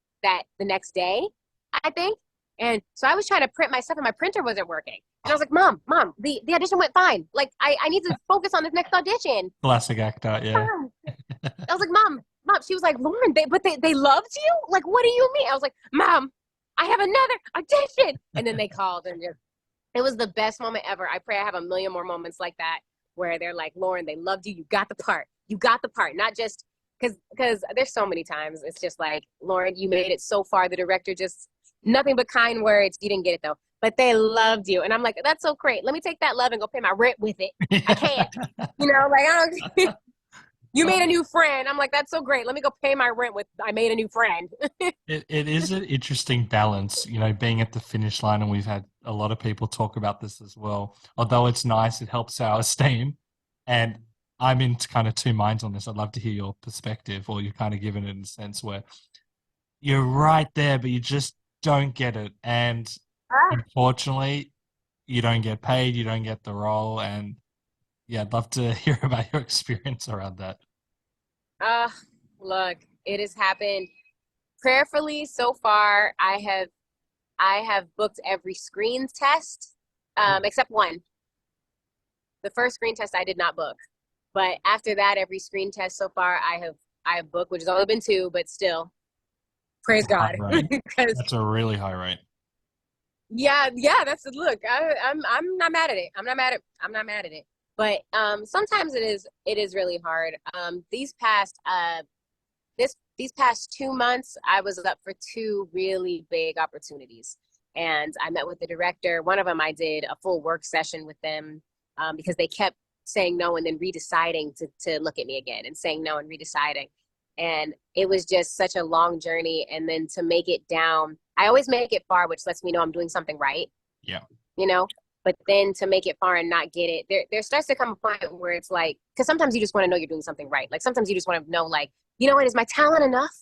the next day, I think. And so I was trying to print my stuff and my printer wasn't working. And I was like, Mom, the audition went fine. Like, I need to focus on this next audition. Classic actor, yeah. I was like, Mom. She was like, Loren, they loved you? Like, what do you mean? I was like, Mom, I have another audition. And then they called, and it was the best moment ever. I pray I have a million more moments like that where they're like, Loren, they loved you. You got the part. You got the part. Not just because there's so many times it's just like, Loren, you made it so far. The director just, nothing but kind words. You didn't get it though, but they loved you. And I'm like, that's so great. Let me take that love and go pay my rent with it. I can't, you know, like, I don't, you made a new friend. I'm like, that's so great. Let me go pay my rent with, I made a new friend. It is an interesting balance, you know, being at the finish line. And we've had a lot of people talk about this as well. Although it's nice, it helps our esteem. And I'm in kind of two minds on this. I'd love to hear your perspective, or you kind of given it in a sense where you're right there, but you just don't get it. And Ah. unfortunately, you don't get paid, you don't get the role. And yeah, I'd love to hear about your experience around that. Uh, Look, it has happened prayerfully so far. I have booked every screen test, except one. The first screen test I did not book, but after that, every screen test so far I have booked, which has only been two, but still, praise God, Right. because That's a really high rate. yeah, that's look. I'm not mad at it. I'm not mad at it. But sometimes it is really hard. These past 2 months, I was up for two really big opportunities, and I met with the director. One of them, I did a full work session with them because they kept saying no and then redeciding to look at me again and saying no and redeciding. And it was just such a long journey. And then to make it down, I always make it far, which lets me know I'm doing something right, Yeah. you know? But then to make it far and not get it, there starts to come a point where it's like, because sometimes you just want to know you're doing something right. Like sometimes you just want to know, like, you know what, is my talent enough?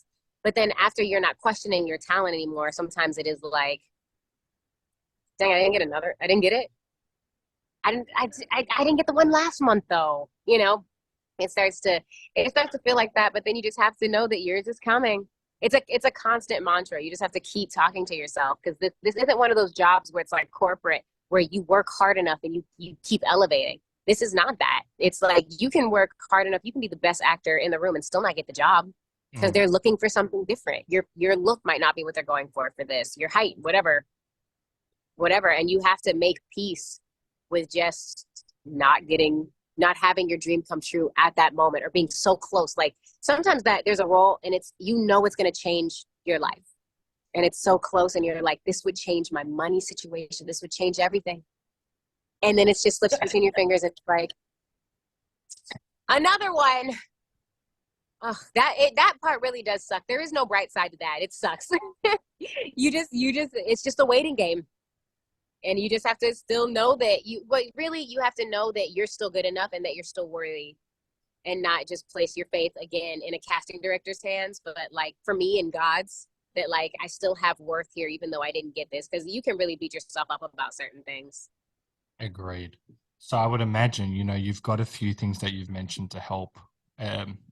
But then after you're not questioning your talent anymore, sometimes it is like, dang, I didn't get it. I didn't get the one last month though, you know? It starts to feel like that, but then you just have to know that yours is coming. It's a constant mantra. You just have to keep talking to yourself, because this isn't one of those jobs where it's like corporate, where you work hard enough and you keep elevating. This is not that. It's like you can work hard enough, you can be the best actor in the room and still not get the job, because they're looking for something different. Your look might not be what they're going for this, your height, whatever. And you have to make peace with just not having your dream come true at that moment, or being so close. Like sometimes that there's a role and it's, you know, it's going to change your life, and it's so close, and you're like, this would change my money situation, this would change everything, and then it's just slips between your fingers. It's like another one. Oh, that part really does suck. There is no bright side to that. It sucks. you just it's just a waiting game. And you just have to still know that you have to know that you're still good enough and that you're still worthy, and not just place your faith again in a casting director's hands, but like for me in God's, that like I still have worth here even though I didn't get this, because you can really beat yourself up about certain things. Agreed. So I would imagine, you've got a few things that you've mentioned to help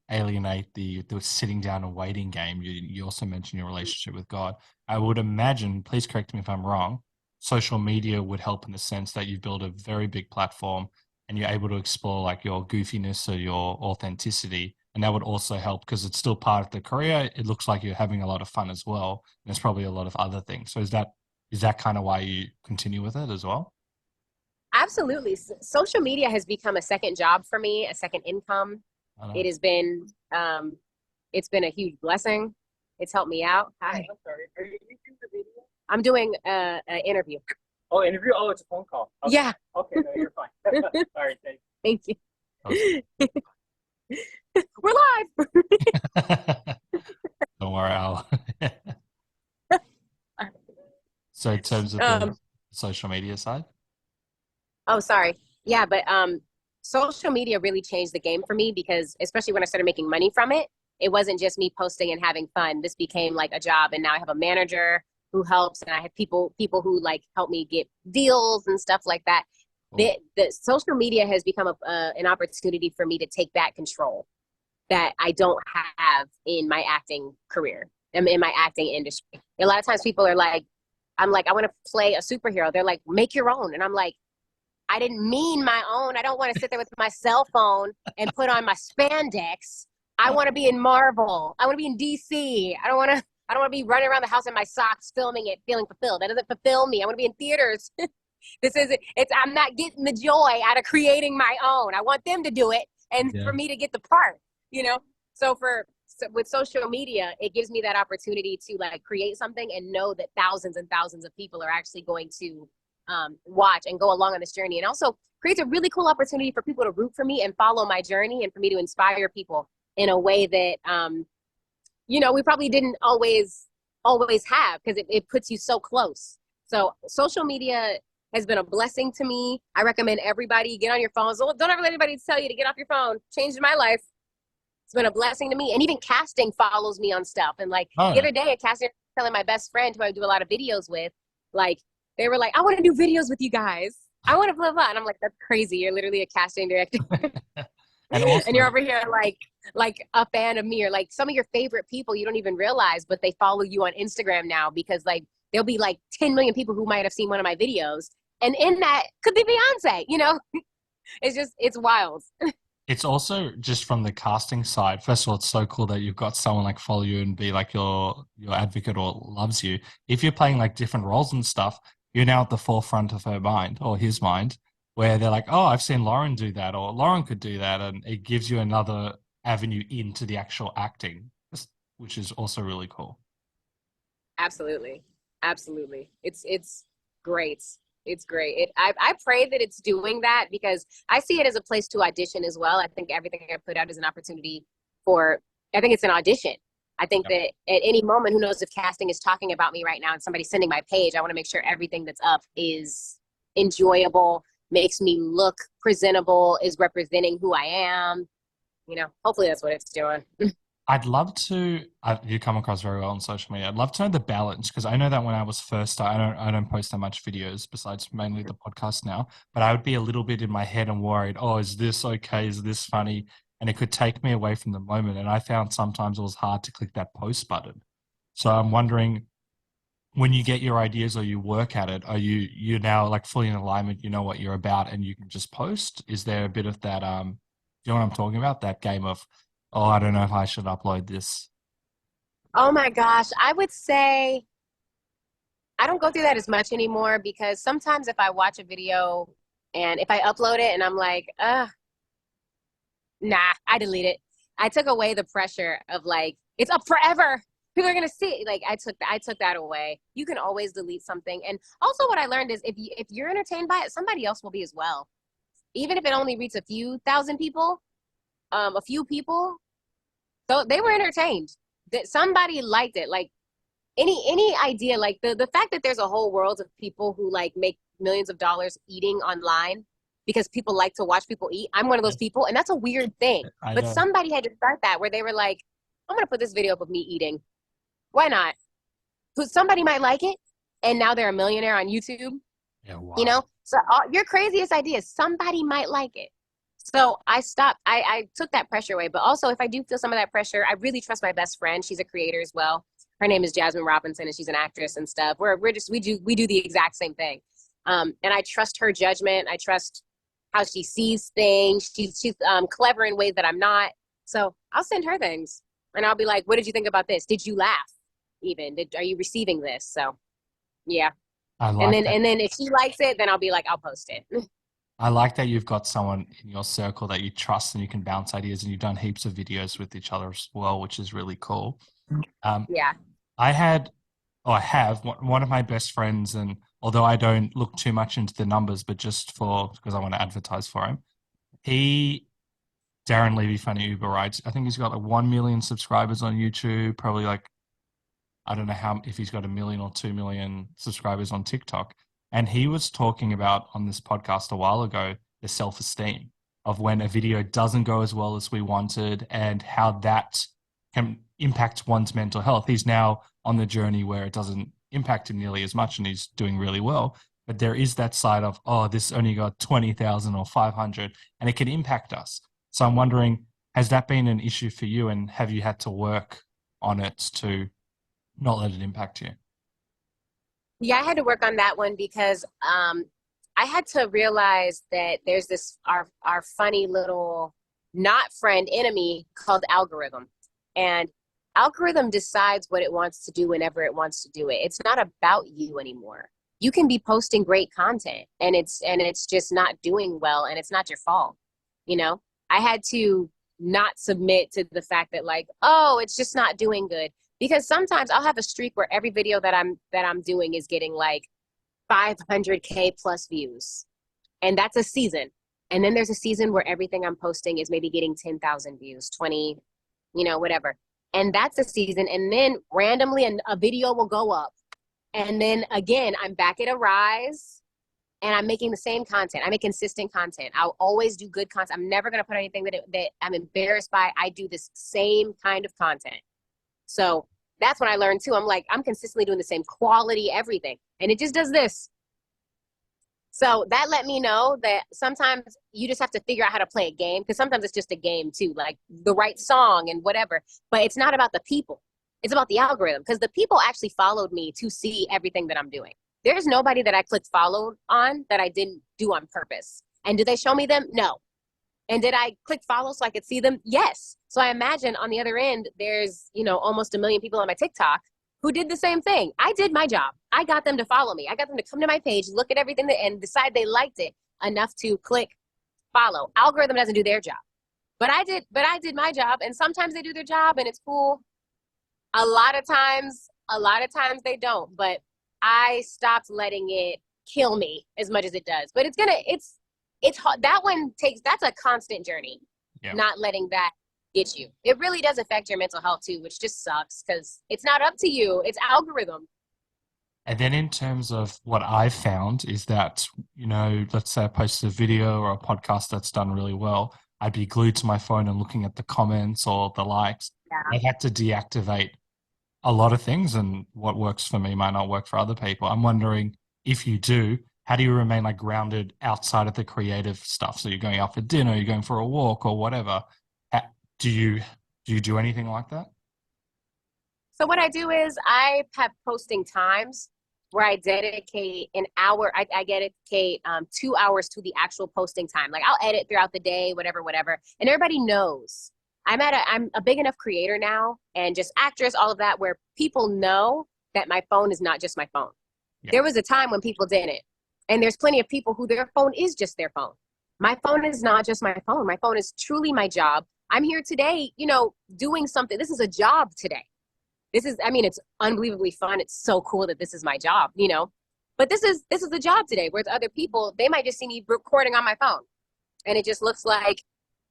alienate the sitting down and waiting game. You also mentioned your relationship with God. I would imagine, please correct me if I'm wrong, social media would help in the sense that you've built a very big platform and you're able to explore like your goofiness or your authenticity. And that would also help because it's still part of the career. It looks like you're having a lot of fun as well. And there's probably a lot of other things. So is that kind of why you continue with it as well? Absolutely. Social media has become a second job for me, a second income. It has been, it's been a huge blessing. It's helped me out. Hi. I'm sorry. Are you using the video? I'm doing an interview. Oh, interview? Oh, it's a phone call. Okay. Yeah. Okay, no, you're fine. All right, thanks. Thank you. We're live. Don't worry, Al. So in terms of the social media side? Oh, sorry. Yeah, but social media really changed the game for me, because especially when I started making money from it, it wasn't just me posting and having fun. This became like a job, and now I have a manager who helps, and I have people who like help me get deals and stuff like that. Cool. The social media has become an opportunity for me to take back control that I don't have in my acting career, in my acting industry. A lot of times people are like, I'm like, I want to play a superhero. They're like, make your own. And I'm like, I didn't mean my own. I don't want to sit there with my cell phone and put on my spandex. I want to be in Marvel. I want to be in DC. I don't want to be running around the house in my socks, filming it, feeling fulfilled. That doesn't fulfill me. I want to be in theaters. I'm not getting the joy out of creating my own. I want them to do it, and for me to get the part, So with social media, it gives me that opportunity to like create something and know that thousands and thousands of people are actually going to watch and go along on this journey. And also creates a really cool opportunity for people to root for me and follow my journey, and for me to inspire people in a way that, we probably didn't always have, because it puts you so close. So social media has been a blessing to me. I recommend everybody get on your phones. Don't ever let anybody tell you to get off your phone. Changed my life. It's been a blessing to me. And even casting follows me on stuff. And like the other day, a casting telling my best friend who I do a lot of videos with, like they were like, I want to do videos with you guys. I want to blah, blah. And I'm like, that's crazy. You're literally a casting director. And also, and you're over here like a fan of me, or like some of your favorite people you don't even realize, but they follow you on Instagram now because like there'll be like 10 million people who might have seen one of my videos. And in that could be Beyonce, you know? It's wild. it's also just from the casting side. First of all, it's so cool that you've got someone like follow you and be like your advocate or loves you. If you're playing like different roles and stuff, you're now at the forefront of her mind or his mind, where they're like, oh, I've seen Loren do that, or Loren could do that. And it gives you another avenue into the actual acting, which is also really cool. Absolutely. It's great. It's great. I pray that it's doing that because I see it as a place to audition as well. I think everything I put out is an opportunity I think it's an audition. I think that at any moment, who knows if casting is talking about me right now and somebody's sending my page, I want to make sure everything that's up is enjoyable, makes me look presentable, is representing who I am. You know, hopefully that's what it's doing. I'd love to. You come across very well on social media. I'd love to know the balance, because I know that when I was first, I don't post that much videos besides mainly the podcast now. But I would be a little bit in my head and worried. Oh, is this okay? Is this funny? And it could take me away from the moment. And I found sometimes it was hard to click that post button. So I'm wondering, when you get your ideas or you work at it, are you now like fully in alignment? You know what you're about, and you can just post. Is there a bit of that? Do you know what I'm talking about? That game of, oh, I don't know if I should upload this. Oh my gosh. I would say I don't go through that as much anymore, because sometimes if I watch a video and if I upload it and I'm like, nah, I delete it. I took away the pressure of like, it's up forever. People are going to see it. Like I took that away. You can always delete something. And also what I learned is if you're entertained by it, somebody else will be as well. Even if it only reaches a few thousand people, a few people, so they were entertained, that somebody liked it. Like any idea, like the fact that there's a whole world of people who like make millions of dollars eating online because people like to watch people eat. I'm one of those people, and that's a weird thing. But somebody had to start that, where they were like, I'm going to put this video up of me eating. Why not? Somebody might like it, and now they're a millionaire on YouTube. Yeah, wow. You know? So your craziest ideas, somebody might like it. So I stopped. I took that pressure away. But also, if I do feel some of that pressure, I really trust my best friend. She's a creator as well. Her name is Jasmine Robinson, and she's an actress and stuff. We do the exact same thing. And I trust her judgment. I trust how she sees things. She's clever in ways that I'm not. So I'll send her things, and I'll be like, "What did you think about this? Did you laugh? Even are you receiving this?" So, yeah. And then if she likes it, then I'll be like, I'll post it. I like that you've got someone in your circle that you trust and you can bounce ideas, and you've done heaps of videos with each other as well, which is really cool. Yeah. I have one of my best friends, and although I don't look too much into the numbers, but just because I want to advertise for him, Darren Levy, Funny Uber Rides, I think he's got like 1 million subscribers on YouTube, probably like, I don't know if he's got 1 million or 2 million subscribers on TikTok. And he was talking about on this podcast a while ago, the self-esteem of when a video doesn't go as well as we wanted, and how that can impact one's mental health. He's now on the journey where it doesn't impact him nearly as much, and he's doing really well. But there is that side of, oh, this only got 20,000 or 500, and it can impact us. So I'm wondering, has that been an issue for you, and have you had to work on it to not let it impact you? Yeah, I had to work on that one because I had to realize that there's this our funny little not friend enemy called algorithm, and algorithm decides what it wants to do whenever it wants to do it. It's not about you anymore. You can be posting great content and it's just not doing well, and it's not your fault. You know, I had to not submit to the fact that like, oh, it's just not doing good. Because sometimes I'll have a streak where every video that I'm doing is getting like 500K plus views. And that's a season. And then there's a season where everything I'm posting is maybe getting 10,000 views, 20, whatever. And that's a season. And then randomly a video will go up. And then again, I'm back at a rise. and I'm making the same content. I make consistent content. I'll always do good content. I'm never going to put anything that I'm embarrassed by. I do this same kind of content. So that's when I learned too. I'm like, I'm consistently doing the same quality, everything. And it just does this. So that let me know that sometimes you just have to figure out how to play a game, because sometimes it's just a game too, like the right song and whatever. But it's not about the people. It's about the algorithm, because the people actually followed me to see everything that I'm doing. There's nobody that I clicked follow on that I didn't do on purpose. And did they show me them? No. And did I click follow so I could see them? Yes. So I imagine on the other end, there's, almost 1 million people on my TikTok who did the same thing. I did my job. I got them to follow me. I got them to come to my page, look at everything and decide they liked it enough to click follow. Algorithm doesn't do their job. But I did my job, and sometimes they do their job and it's cool. A lot of times they don't, but I stopped letting it kill me as much as it does. But it's hard. That's a constant journey. Yeah. Not letting that get you. It really does affect your mental health too, which just sucks because it's not up to you. It's algorithm. And then in terms of what I've found is that, let's say I posted a video or a podcast that's done really well, I'd be glued to my phone and looking at the comments or the likes. Yeah. I've had to deactivate a lot of things, and what works for me might not work for other people. I'm wondering, if you do, how do you remain like grounded outside of the creative stuff? So you're going out for dinner, you're going for a walk or whatever. Do you do anything like that? So what I do is I have posting times where I dedicate an hour. I dedicate 2 hours to the actual posting time. Like I'll edit throughout the day, whatever. And everybody knows I'm a big enough creator now, and just actress, all of that, where people know that my phone is not just my phone. Yeah. There was a time when people didn't. And there's plenty of people who their phone is just their phone. My phone is not just my phone. My phone is truly my job. I'm here today, doing something. This is a job today. It's unbelievably fun. It's so cool that this is my job, but this is a job today. Whereas other people, they might just see me recording on my phone and it just looks like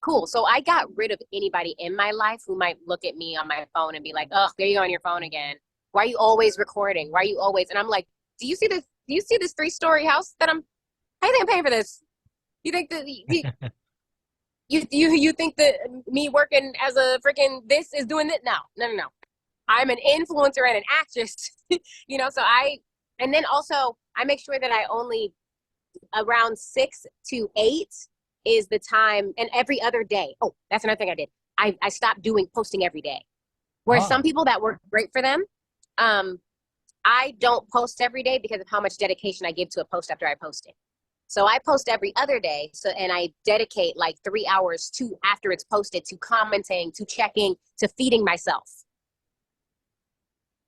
cool. So I got rid of anybody in my life who might look at me on my phone and be like, oh, there you go on your phone again. Why are you always recording? Why are you always? And I'm like, do you see this 3-story house that how do you think I'm paying for this? You think that you think that me working as a freaking this is doing it? No. I'm an influencer and an actress, and then also I make sure that I only around 6 to 8 is the time, and every other day. Oh, that's another thing I did. I stopped posting every day. Whereas some people that work great for them, I don't post every day because of how much dedication I give to a post after I post it. So I post every other day. And I dedicate like 3 hours to after it's posted to commenting, to checking, to feeding myself.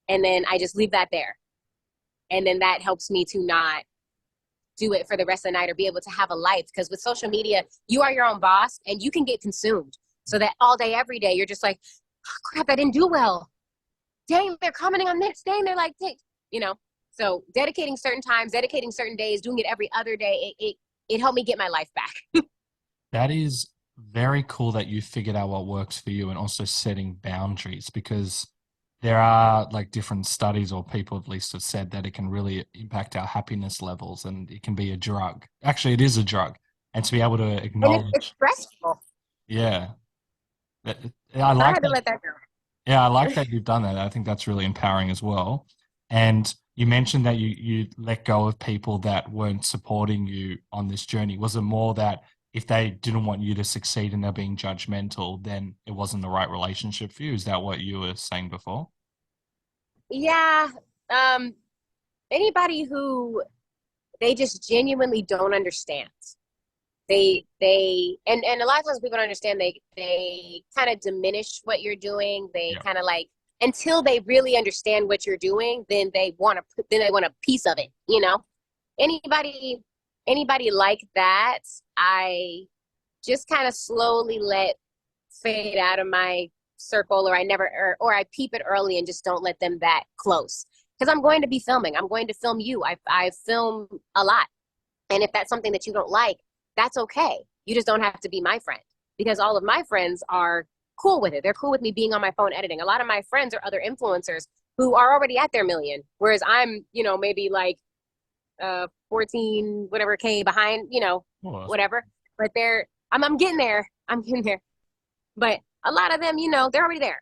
And then I just leave that there. And then that helps me to not do it for the rest of the night or be able to have a life. Because with social media, you are your own boss and you can get consumed. So that all day, every day, you're just like, oh, crap, I didn't do well. Dang, they're commenting on this. Dang, they're like, So dedicating certain times, dedicating certain days, doing it every other day, it helped me get my life back. That is very cool that you figured out what works for you, and also setting boundaries, because there are like different studies, or people at least have said that it can really impact our happiness levels, and it can be a drug. Actually, it is a drug. And to be able to acknowledge. And it's stressful. Yeah. I like had to let that go. Yeah, I like that you've done that. I think that's really empowering as well. And you mentioned that you let go of people that weren't supporting you on this journey. Was it more that if they didn't want you to succeed and they're being judgmental, then it wasn't the right relationship for you? Is that what you were saying before? Yeah. Anybody who they just genuinely don't understand. And a lot of times people don't understand, they kind of diminish what you're doing. They kind of like, until they really understand what you're doing, then they want a piece of it, Anybody like that, I just kind of slowly let fade out of my circle, or I peep it early and just don't let them that close. Because I'm going to be filming. I'm going to film you. I film a lot. And if that's something that you don't like, that's okay. You just don't have to be my friend, because all of my friends are cool with it. They're cool with me being on my phone editing. A lot of my friends are other influencers who are already at their million, whereas I'm, maybe like 14 whatever K behind, Well, whatever. But I'm getting there. I'm getting there. But a lot of them, they're already there.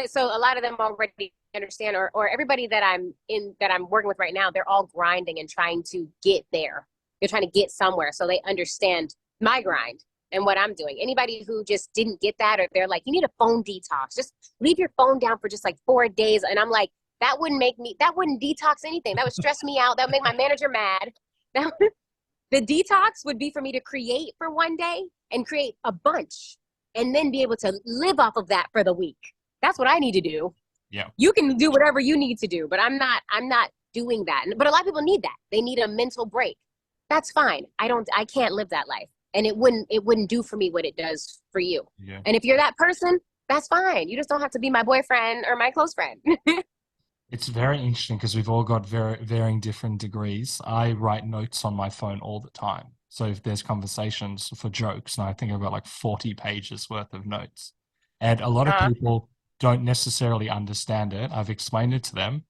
So a lot of them already understand, or everybody that I'm working with right now, they're all grinding and trying to get there. They're trying to get somewhere, so they understand my grind and what I'm doing. Anybody who just didn't get that, or they're like, you need a phone detox, just leave your phone down for just like 4 days. And I'm like, that wouldn't detox anything. That would stress me out. That would make my manager mad. The detox would be for me to create for one day and create a bunch and then be able to live off of that for the week. That's what I need to do. Yeah. You can do whatever you need to do, but I'm not doing that. But a lot of people need that. They need a mental break. That's fine. I can't live that life. And it wouldn't do for me what it does for you. Yeah. And if you're that person, that's fine. You just don't have to be my boyfriend or my close friend. It's very interesting because we've all got varying different degrees. I write notes on my phone all the time. So if there's conversations for jokes, and I think I've got like 40 pages worth of notes. And a lot of people don't necessarily understand it. I've explained it to them,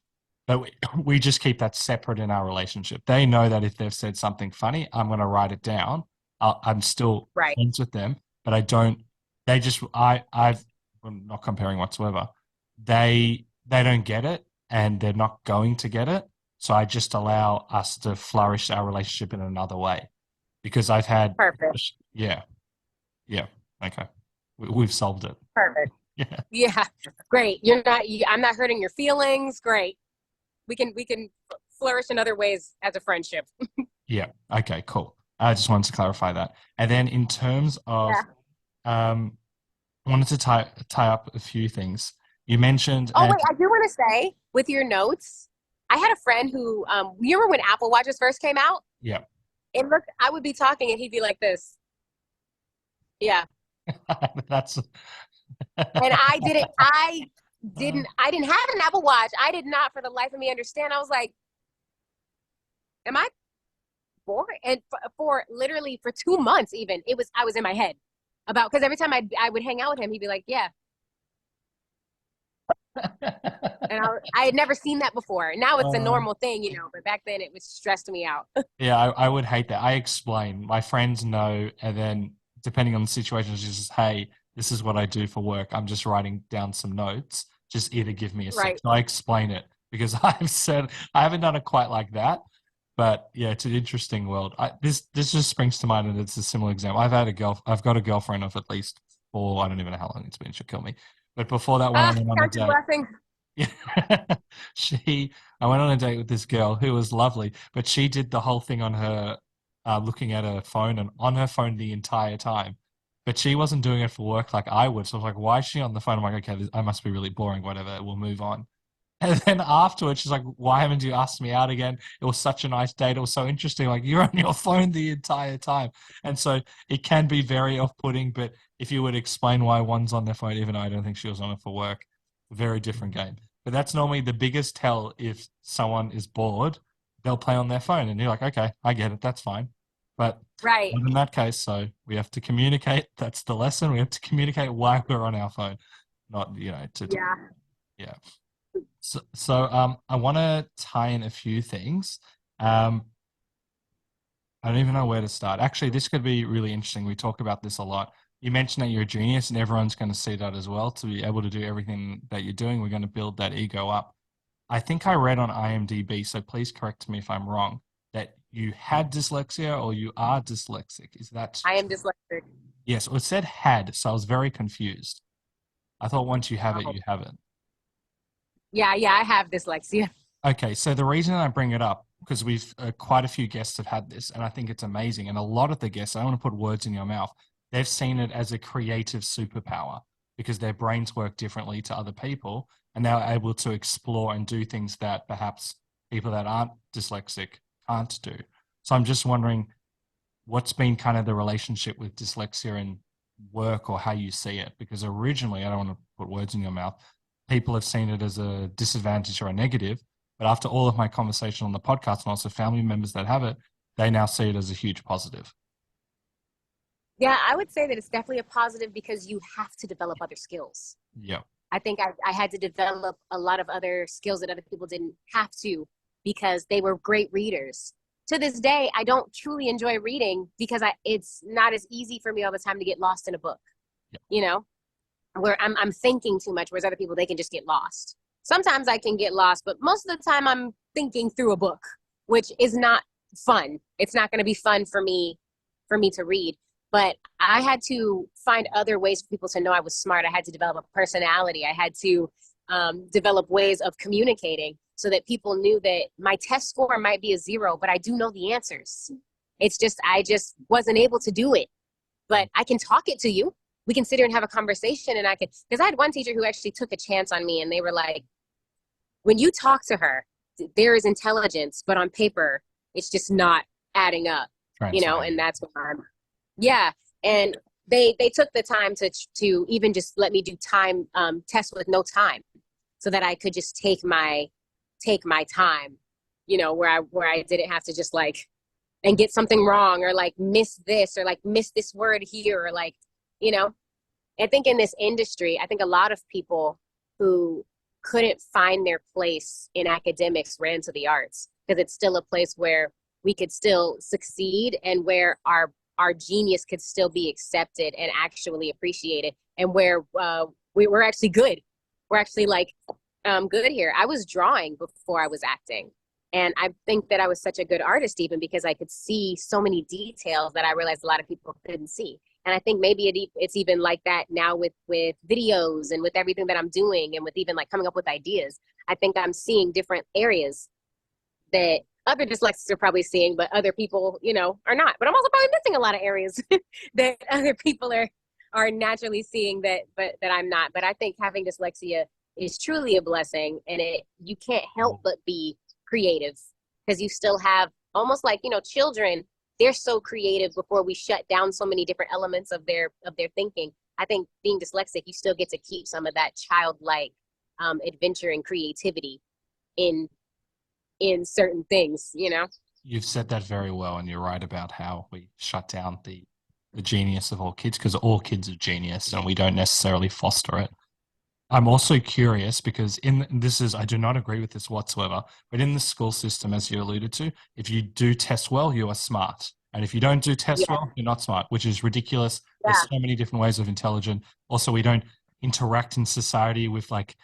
but we just keep that separate in our relationship. They know that if they've said something funny, I'm going to write it down. I'm still friends with them, but I'm not comparing whatsoever. They don't get it, and they're not going to get it. So I just allow us to flourish our relationship in another way, because I've had, Perfect. Yeah. Okay. We've solved it. Perfect. Yeah. Yeah. Great. I'm not hurting your feelings. Great. We can flourish in other ways as a friendship. Yeah. Okay, cool. I just wanted to clarify that. And then in terms of, I wanted to tie up a few things. You mentioned. Oh, wait, I do want to say with your notes, I had a friend who, you remember when Apple Watches first came out? Yeah. And look, I would be talking and he'd be like this. Yeah. That's. And I didn't have an Apple Watch. I did not for the life of me understand. I was like, am I bored? And for literally for 2 months even, I was in my head because every time I would hang out with him, he'd be like, yeah. And I had never seen that before. Now it's a normal thing, but back then it was stressed me out. Yeah, I would hate that. I explain. My friends know, and then depending on the situation, it's just, hey, this is what I do for work. I'm just writing down some notes. Just either give me a sec. So I explain it, because I've said I haven't done it quite like that. But yeah, it's an interesting world. This just springs to mind, and it's a similar example. I've got a girlfriend of at least 4. I don't even know how long it's been. She'll kill me. But before that one, I went on a date. Yeah. I went on a date with this girl who was lovely, but she did the whole thing on her, looking at her phone and on her phone the entire time. But she wasn't doing it for work like I would. So I was like, why is she on the phone? I'm like, okay, I must be really boring, whatever. We'll move on. And then afterwards, she's like, why haven't you asked me out again? It was such a nice date. It was so interesting. Like, you're on your phone the entire time. And so it can be very off-putting, but if you would explain why one's on their phone, even though I don't think she was on it for work, very different game. But that's normally the biggest tell. If someone is bored, they'll play on their phone. And you're like, okay, I get it. That's fine. But in that case, so we have to communicate. That's the lesson. We have to communicate why we're on our phone, not, yeah. So I want to tie in a few things. I don't even know where to start. Actually, this could be really interesting. We talk about this a lot. You mentioned that you're a genius, and everyone's going to see that as well. To be able to do everything that you're doing, we're going to build that ego up. I think I read on IMDb, so please correct me if I'm wrong, that you had dyslexia or you are dyslexic. Is that? I am dyslexic. Yes, well, it said had, so I was very confused. I thought once you have it, you have it. Yeah, I have dyslexia. Okay, so the reason I bring it up, because we've quite a few guests have had this, and I think it's amazing. And a lot of the guests, I don't want to put words in your mouth, they've seen it as a creative superpower because their brains work differently to other people, and they're able to explore and do things that perhaps people that aren't dyslexic can't do. So I'm just wondering, what's been kind of the relationship with dyslexia and work, or how you see it? Because originally, I don't want to put words in your mouth, people have seen it as a disadvantage or a negative. But after all of my conversation on the podcast and also family members that have it, they now see it as a huge positive. Yeah, I would say that it's definitely a positive because you have to develop other skills. Yeah. I think I had to develop a lot of other skills that other people didn't have to because they were great readers. to this day, I don't truly enjoy reading because it's not as easy for me all the time to get lost in a book, you know, where I'm thinking too much, whereas other people, they can just get lost. Sometimes I can get lost, but most of the time I'm thinking through a book, which is not fun. It's not going to be fun for me to read. But I had to find other ways for people to know I was smart. I had to develop a personality. I had to develop ways of communicating so that people knew that my test score might be a 0, but I do know the answers. It's just, I just wasn't able to do it. But I can talk it to you. We can sit here and have a conversation, and because I had one teacher who actually took a chance on me, and they were like, when you talk to her, there is intelligence, but on paper, it's just not adding up, you know, and that's what yeah. And they took the time to even just let me do time tests with no time so that I could just take my time, you know, where I didn't have to just like, and get something wrong or like miss this or like miss this word here or like, you know. I think in this industry, I think a lot of people who couldn't find their place in academics ran to the arts because it's still a place where we could still succeed and where our genius could still be accepted and actually appreciated, and where we're actually good. We're actually like good here. I was drawing before I was acting. And I think that I was such a good artist even because I could see so many details that I realized a lot of people couldn't see. And I think maybe it's even like that now with videos and with everything that I'm doing and with even like coming up with ideas. I think I'm seeing different areas that other dyslexics are probably seeing, but other people, you know, are not. But I'm also probably missing a lot of areas that other people are naturally seeing that I'm not. But I think having dyslexia is truly a blessing, and you can't help but be creative because you still have almost like, you know, children, they're so creative before we shut down so many different elements of their thinking. I think being dyslexic, you still get to keep some of that childlike adventure and creativity in certain things, you know. You've said that very well, and you're right about how we shut down the genius of all kids because all kids are genius and we don't necessarily foster it. I'm also curious because I do not agree with this whatsoever, but in the school system, as you alluded to, if you do test well, you are smart. And if you don't do test well, you're not smart, which is ridiculous. Yeah. There's so many different ways of intelligence. Also, we don't interact in society with like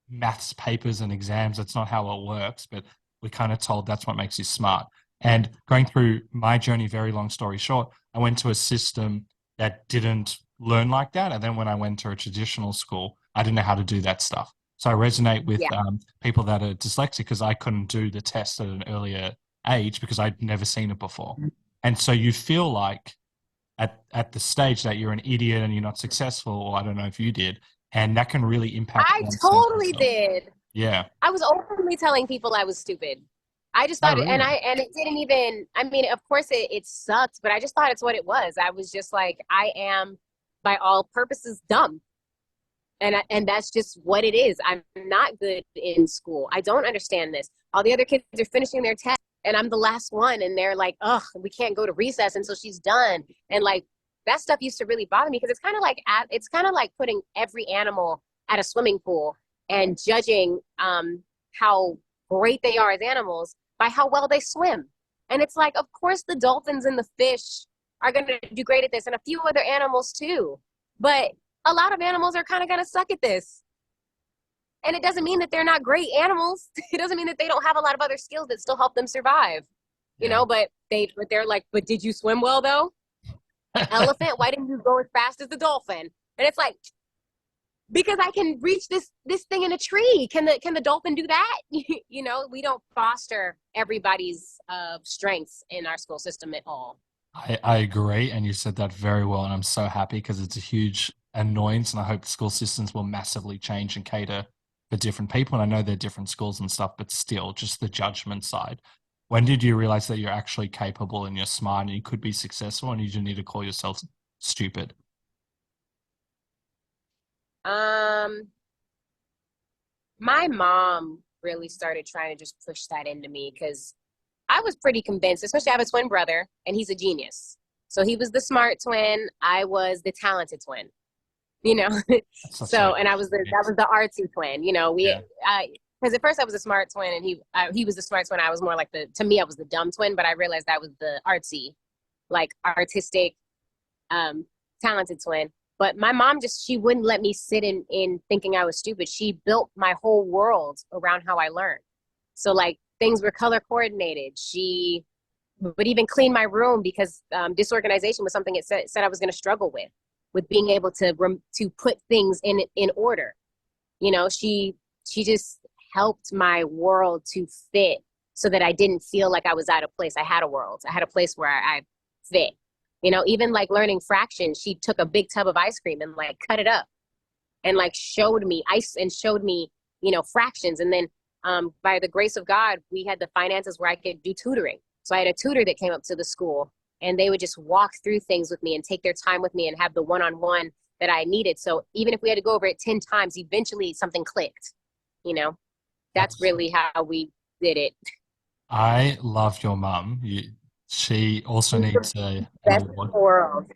maths papers and exams. That's not how it works, but we're kind of told that's what makes you smart. And going through my journey, very long story short, I went to a system that didn't learn like that. And then when I went to a traditional school, I didn't know how to do that stuff. So I resonate with people that are dyslexic because I couldn't do the test at an earlier age because I'd never seen it before. And so you feel like at the stage that you're an idiot and you're not successful, or I don't know if you did, and that can really impact. I totally did. Yeah. I was openly telling people I was stupid. I just thought, really? and it didn't even, I mean, of course it sucked, but I just thought it's what it was. I was just like, I am by all purposes dumb. And that's just what it is. I'm not good in school. I don't understand this. All the other kids are finishing their test and I'm the last one. And they're like, oh, we can't go to recess until she's done. And like, that stuff used to really bother me because it's kind of like putting every animal at a swimming pool and judging how great they are as animals by how well they swim. And it's like, of course the dolphins and the fish are going to do great at this and a few other animals too. But a lot of animals are kind of going to suck at this. And it doesn't mean that they're not great animals. It doesn't mean that they don't have a lot of other skills that still help them survive, you know, but they're like, but did you swim well though? Elephant, why didn't you go as fast as the dolphin? And it's like, because I can reach this thing in a tree. Can the dolphin do that? You know, we don't foster everybody's strengths in our school system at all. I agree. And you said that very well. And I'm so happy because it's a huge annoyance. And I hope school systems will massively change and cater for different people. And I know they're different schools and stuff, but still just the judgment side. When did you realize that you're actually capable and you're smart and you could be successful and you don't need to call yourself stupid? My mom really started trying to just push that into me because I was pretty convinced, especially I have a twin brother and he's a genius. So he was the smart twin. I was the talented twin, you know? So, and that was the artsy twin, you know, Because at first I was a smart twin, and he was the smart twin. I was more like to me, I was the dumb twin, but I realized I was the artsy, like artistic, talented twin. But my mom she wouldn't let me sit in thinking I was stupid. She built my whole world around how I learned. So like things were color coordinated. She would even clean my room because disorganization was something it said I was going to struggle with being able to put things in order. You know, she just helped my world to fit so that I didn't feel like I was out of place. I had a world. I had a place where I fit. You know, even like learning fractions, she took a big tub of ice cream and like cut it up and like showed me you know, fractions. And then by the grace of God, we had the finances where I could do tutoring. So I had a tutor that came up to the school, and they would just walk through things with me and take their time with me and have the one-on-one that I needed. So even if we had to go over it 10 times, eventually something clicked, you know. That's really how we did it. I love your mum. She also needs an Best in award. the world.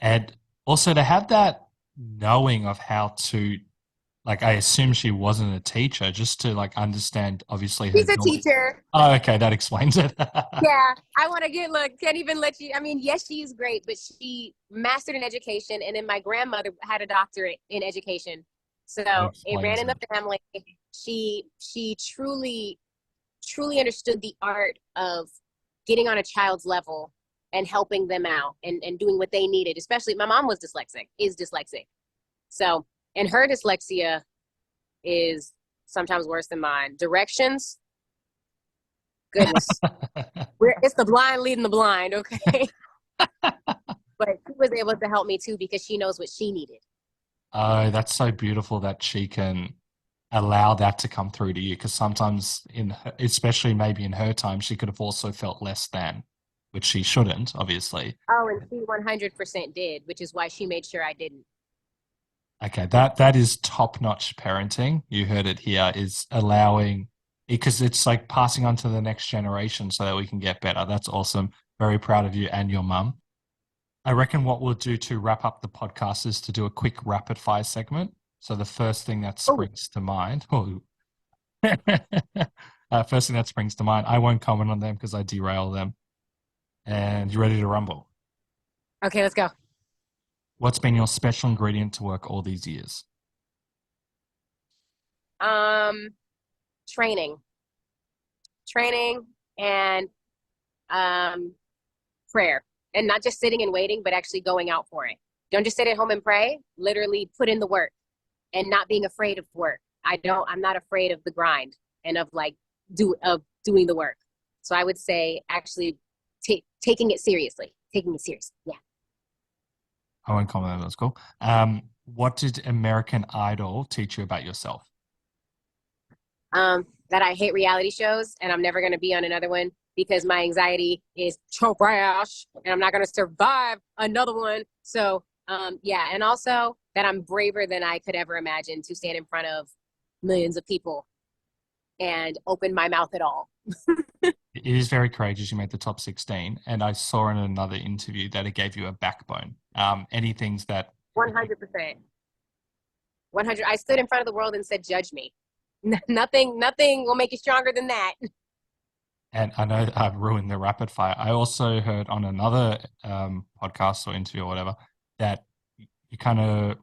And also to have that knowing of how to, like, I assume she wasn't a teacher, just to like understand, obviously. She's a teacher. Oh, okay, that explains it. Yeah, I want to can't even let you, I mean, yes, she is great, but she mastered in education, and then my grandmother had a doctorate in education. So it ran in the family. She truly understood the art of getting on a child's level and helping them out and doing what they needed. Especially my mom is dyslexic. So, and her dyslexia is sometimes worse than mine. Directions, goodness. It's the blind leading the blind, okay? But she was able to help me too because she knows what she needed. Oh, that's so beautiful that she can allow that to come through to you, because sometimes especially maybe in her time, she could have also felt less than, which she shouldn't, obviously. Oh, and she 100% did, which is why she made sure I didn't. Okay, that is top-notch parenting. You heard it here, is allowing, because it's like passing on to the next generation so that we can get better. That's awesome. Very proud of you and your mum. I reckon what we'll do to wrap up the podcast is to do a quick rapid fire segment. So the first thing that springs to mind, first thing that springs to mind, I won't comment on them because I derail them. And you ready to rumble? Okay, let's go. What's been your special ingredient to work all these years? Training and prayer, and not just sitting and waiting, but actually going out for it. Don't just sit at home and pray. Literally put in the work and not being afraid of work. I'm not afraid of the grind and of doing the work. So I would say actually taking it seriously. Yeah. I won't comment on that. That's cool. What did American Idol teach you about yourself? That I hate reality shows, and I'm never going to be on another one because my anxiety is trash, and I'm not going to survive another one. So, yeah, and also that I'm braver than I could ever imagine to stand in front of millions of people and open my mouth at all. It is very courageous. You made the top 16, and I saw in another interview that it gave you a backbone. Any things that 100%. 100. I stood in front of the world and said, "Judge me." Nothing will make you stronger than that. And I know that I've ruined the rapid fire. I also heard on another podcast or interview or whatever that you I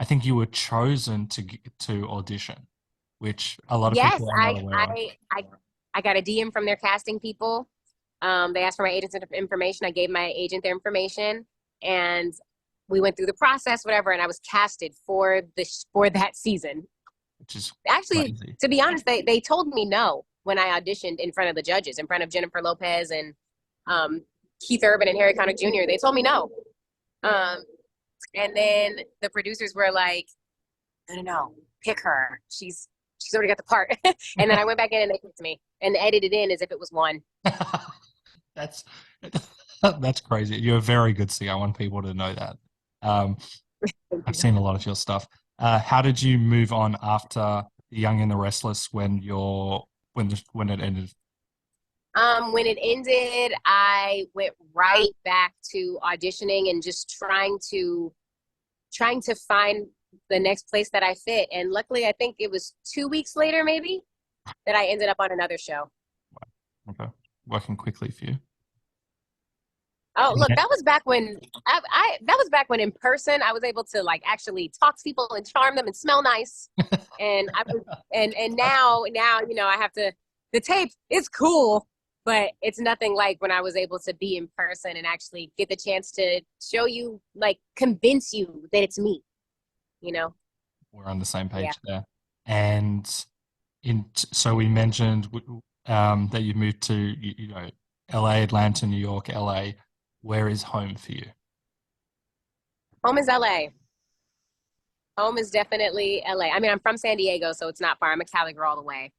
think you were chosen to audition, which a lot of people are not aware of. I got a DM from their casting people. They asked for my agent's information. I gave my agent their information, and we went through the process, whatever, and I was casted for that season. Which is actually crazy. To be honest, they told me no when I auditioned in front of the judges, in front of Jennifer Lopez and Keith Urban and Harry Connick Jr. They told me no, and then the producers were like, "No, pick her. She's already got the part." And then I went back in and they picked me and edited in as if it was one. That's crazy. You're a very good singer. I want people to know that. I've seen a lot of your stuff. How did you move on after The Young and the Restless when it ended? When it ended, I went right back to auditioning and just trying to find the next place that I fit. And luckily, I think it was 2 weeks later, maybe, that I ended up on another show. Okay. Working quickly for you. Oh, look, Yeah. that was back when that was back when in person I was able to like actually talk to people and charm them and smell nice. And now I have to, the tape is cool, but it's nothing like when I was able to be in person and actually get the chance to show you, like, convince you that it's me, We're on the same page Yeah. there. And so we mentioned that you moved to LA, Atlanta, New York, LA. Where is home for you? Home is LA. Home is definitely LA. I mean, I'm from San Diego, so it's not far. I'm a Cali girl all the way.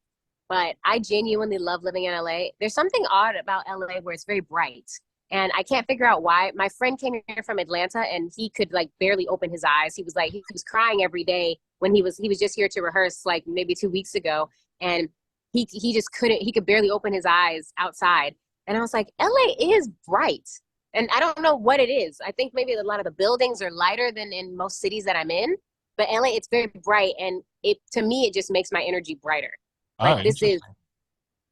But I genuinely love living in LA. There's something odd about LA where it's very bright. And I can't figure out why. My friend came here from Atlanta and he could like barely open his eyes. He was crying every day when he was just here to rehearse like maybe 2 weeks ago. And he just couldn't, he could barely open his eyes outside. And I was like, LA is bright. And I don't know what it is. I think maybe a lot of the buildings are lighter than in most cities that I'm in. But LA, it's very bright. And to me, it just makes my energy brighter. Like this is,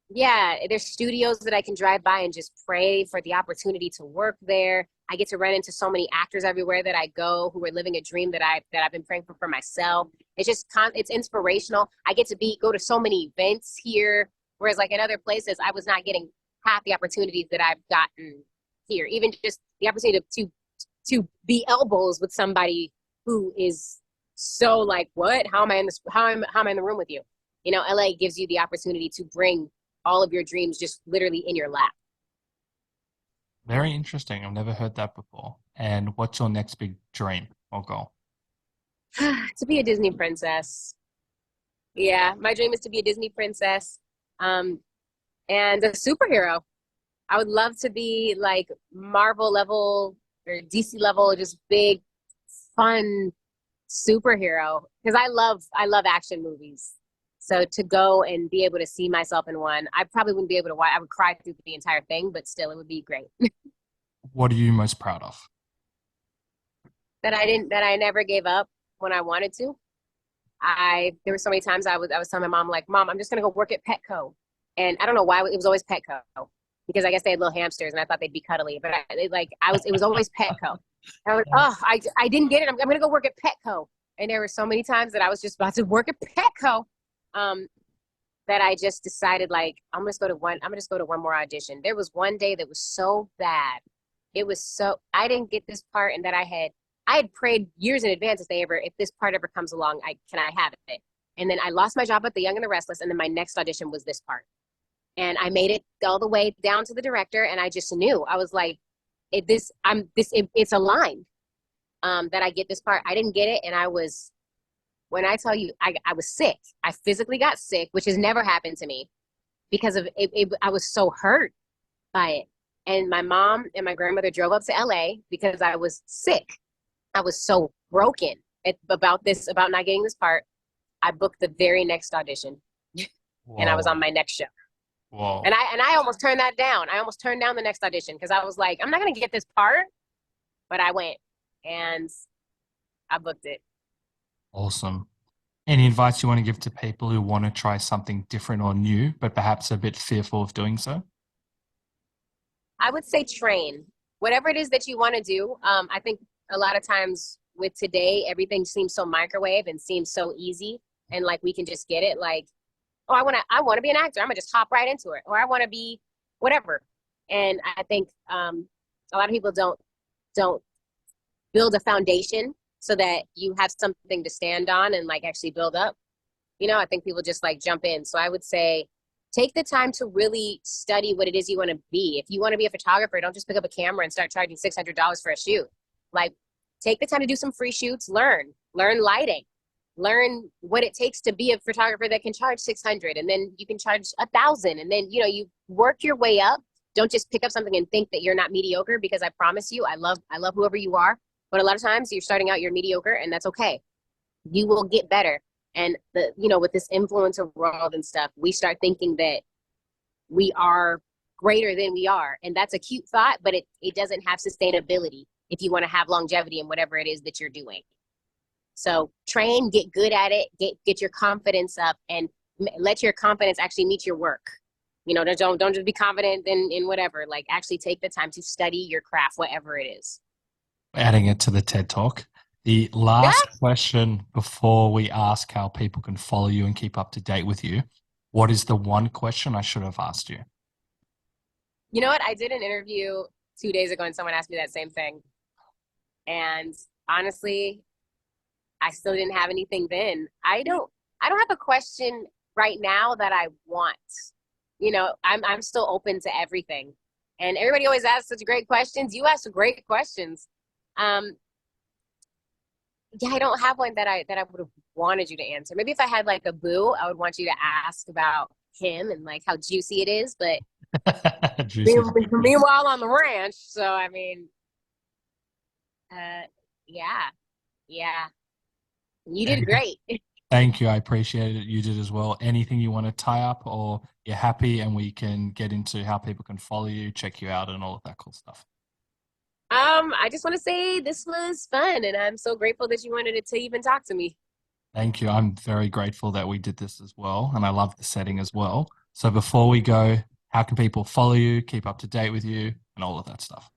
yeah, there's studios that I can drive by and just pray for the opportunity to work there. I get to run into so many actors everywhere that I go who are living a dream that I've been praying for myself. It's just, it's inspirational. I get to go to so many events here, whereas like in other places, I was not getting half the opportunities that I've gotten here. Even just the opportunity to be elbows with somebody who is so like, what? How am I in this? How am I in the room with you? LA gives you the opportunity to bring all of your dreams just literally in your lap. Very interesting. I've never heard that before. And what's your next big dream or goal? To be a Disney princess. Yeah, my dream is to be a Disney princess and a superhero. I would love to be like Marvel level or DC level, just big, fun superhero. Because I love action movies. So to go and be able to see myself in one, I probably wouldn't be able to watch. I would cry through the entire thing, but still, it would be great. What are you most proud of? That I never gave up when I wanted to. There were so many times I was telling my mom, like, Mom, I'm just gonna go work at Petco, and I don't know why it was always Petco, because I guess they had little hamsters and I thought they'd be cuddly, but it was always Petco. I was I didn't get it. I'm gonna go work at Petco, and there were so many times that I was just about to work at Petco. That I just decided, like, I'm just going to go to one more audition. There was one day that was so bad. I didn't get this part, and that I had prayed years in advance if this part ever comes along, can I have it? And then I lost my job at The Young and the Restless, and then my next audition was this part. And I made it all the way down to the director, and I just knew. I was like, it's aligned that I get this part. I didn't get it, and when I tell you, I was sick. I physically got sick, which has never happened to me because of it. I was so hurt by it. And my mom and my grandmother drove up to LA because I was sick. I was so broken about not getting this part. I booked the very next audition and I was on my next show. Whoa. And I almost turned that down. I almost turned down the next audition because I was like, I'm not going to get this part. But I went and I booked it. Awesome. Any advice you want to give to people who want to try something different or new, but perhaps a bit fearful of doing so? I would say train. Whatever it is that you want to do. I think a lot of times with today, everything seems so microwave and seems so easy. And like, we can just get it. Like, oh, I want to be an actor. I'm gonna just hop right into it. Or I want to be whatever. And I think a lot of people don't build a foundation so that you have something to stand on and like actually build up. I think people just like jump in. So I would say, take the time to really study what it is you want to be. If you want to be a photographer, don't just pick up a camera and start charging $600 for a shoot. Like, take the time to do some free shoots, learn lighting, learn what it takes to be a photographer that can charge 600, and then you can charge 1,000. And then, you work your way up. Don't just pick up something and think that you're not mediocre, because I promise you, I love whoever you are. But a lot of times you're starting out, you're mediocre, and that's okay. You will get better. And with this influencer world and stuff, we start thinking that we are greater than we are. And that's a cute thought, but it doesn't have sustainability if you want to have longevity in whatever it is that you're doing. So train, get good at it, get your confidence up, and let your confidence actually meet your work. You know, don't just be confident in whatever. Like, actually take the time to study your craft, whatever it is. Adding it to the TED Talk. The last question before we ask how people can follow you and keep up to date with you, what is the one question I should have asked you? You know what? I did an interview 2 days ago and someone asked me that same thing. And honestly, I still didn't have anything then. I don't have a question right now that I want. You know, I'm still open to everything. And everybody always asks such great questions. You ask great questions. Yeah, I don't have one that I would have wanted you to answer. Maybe if I had like a boo, I would want you to ask about him and like how juicy it is. But meanwhile on the ranch, so I mean, yeah, you did great. Thank you. I appreciate it. You did as well. Anything you want to tie up, or you're happy and we can get into how people can follow you, check you out, and all of that cool stuff? I just want to say this was fun, and I'm so grateful that you wanted to even talk to me. Thank you. I'm very grateful that we did this as well, and I love the setting as well. So before we go, how can people follow you, keep up to date with you, and all of that stuff?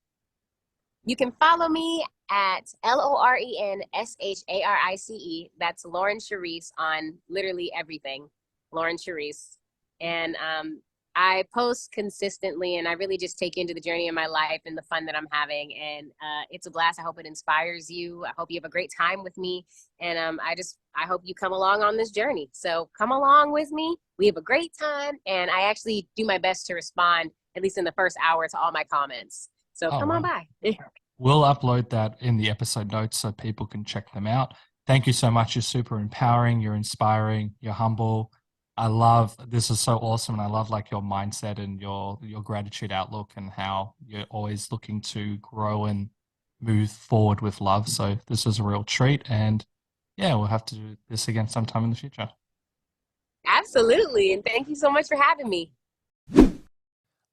You can follow me at LorenSharice. That's Loren Sharice on literally everything. Loren Sharice. And I post consistently, and I really just take you into the journey of my life and the fun that I'm having. And it's a blast. I hope it inspires you. I hope you have a great time with me. And I hope you come along on this journey. So come along with me. We have a great time. And I actually do my best to respond, at least in the first hour, to all my comments. So come on by. We'll upload that in the episode notes so people can check them out. Thank you so much. You're super empowering. You're inspiring. You're humble. I love, this is so awesome. And I love like your mindset and your gratitude outlook and how you're always looking to grow and move forward with love. So this was a real treat. And yeah, we'll have to do this again sometime in the future. Absolutely. And thank you so much for having me.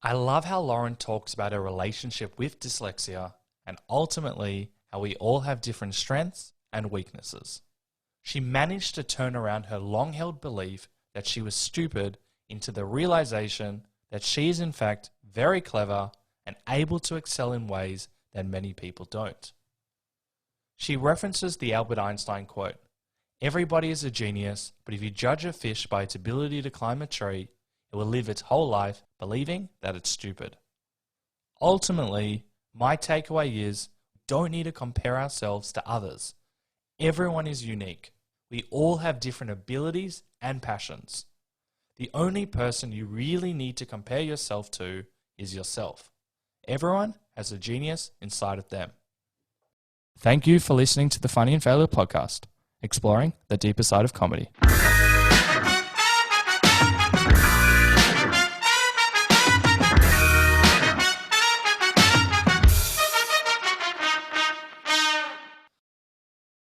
I love how Loren talks about her relationship with dyslexia and ultimately how we all have different strengths and weaknesses. She managed to turn around her long-held belief that she was stupid into the realization that she is in fact very clever and able to excel in ways that many people don't. She references the Albert Einstein quote, "Everybody is a genius, but if you judge a fish by its ability to climb a tree, it will live its whole life believing that it's stupid." Ultimately, my takeaway is we don't need to compare ourselves to others. Everyone is unique. We all have different abilities and passions. The only person you really need to compare yourself to is yourself. Everyone has a genius inside of them. Thank you for listening to the Funny and Failure podcast, exploring the deeper side of comedy.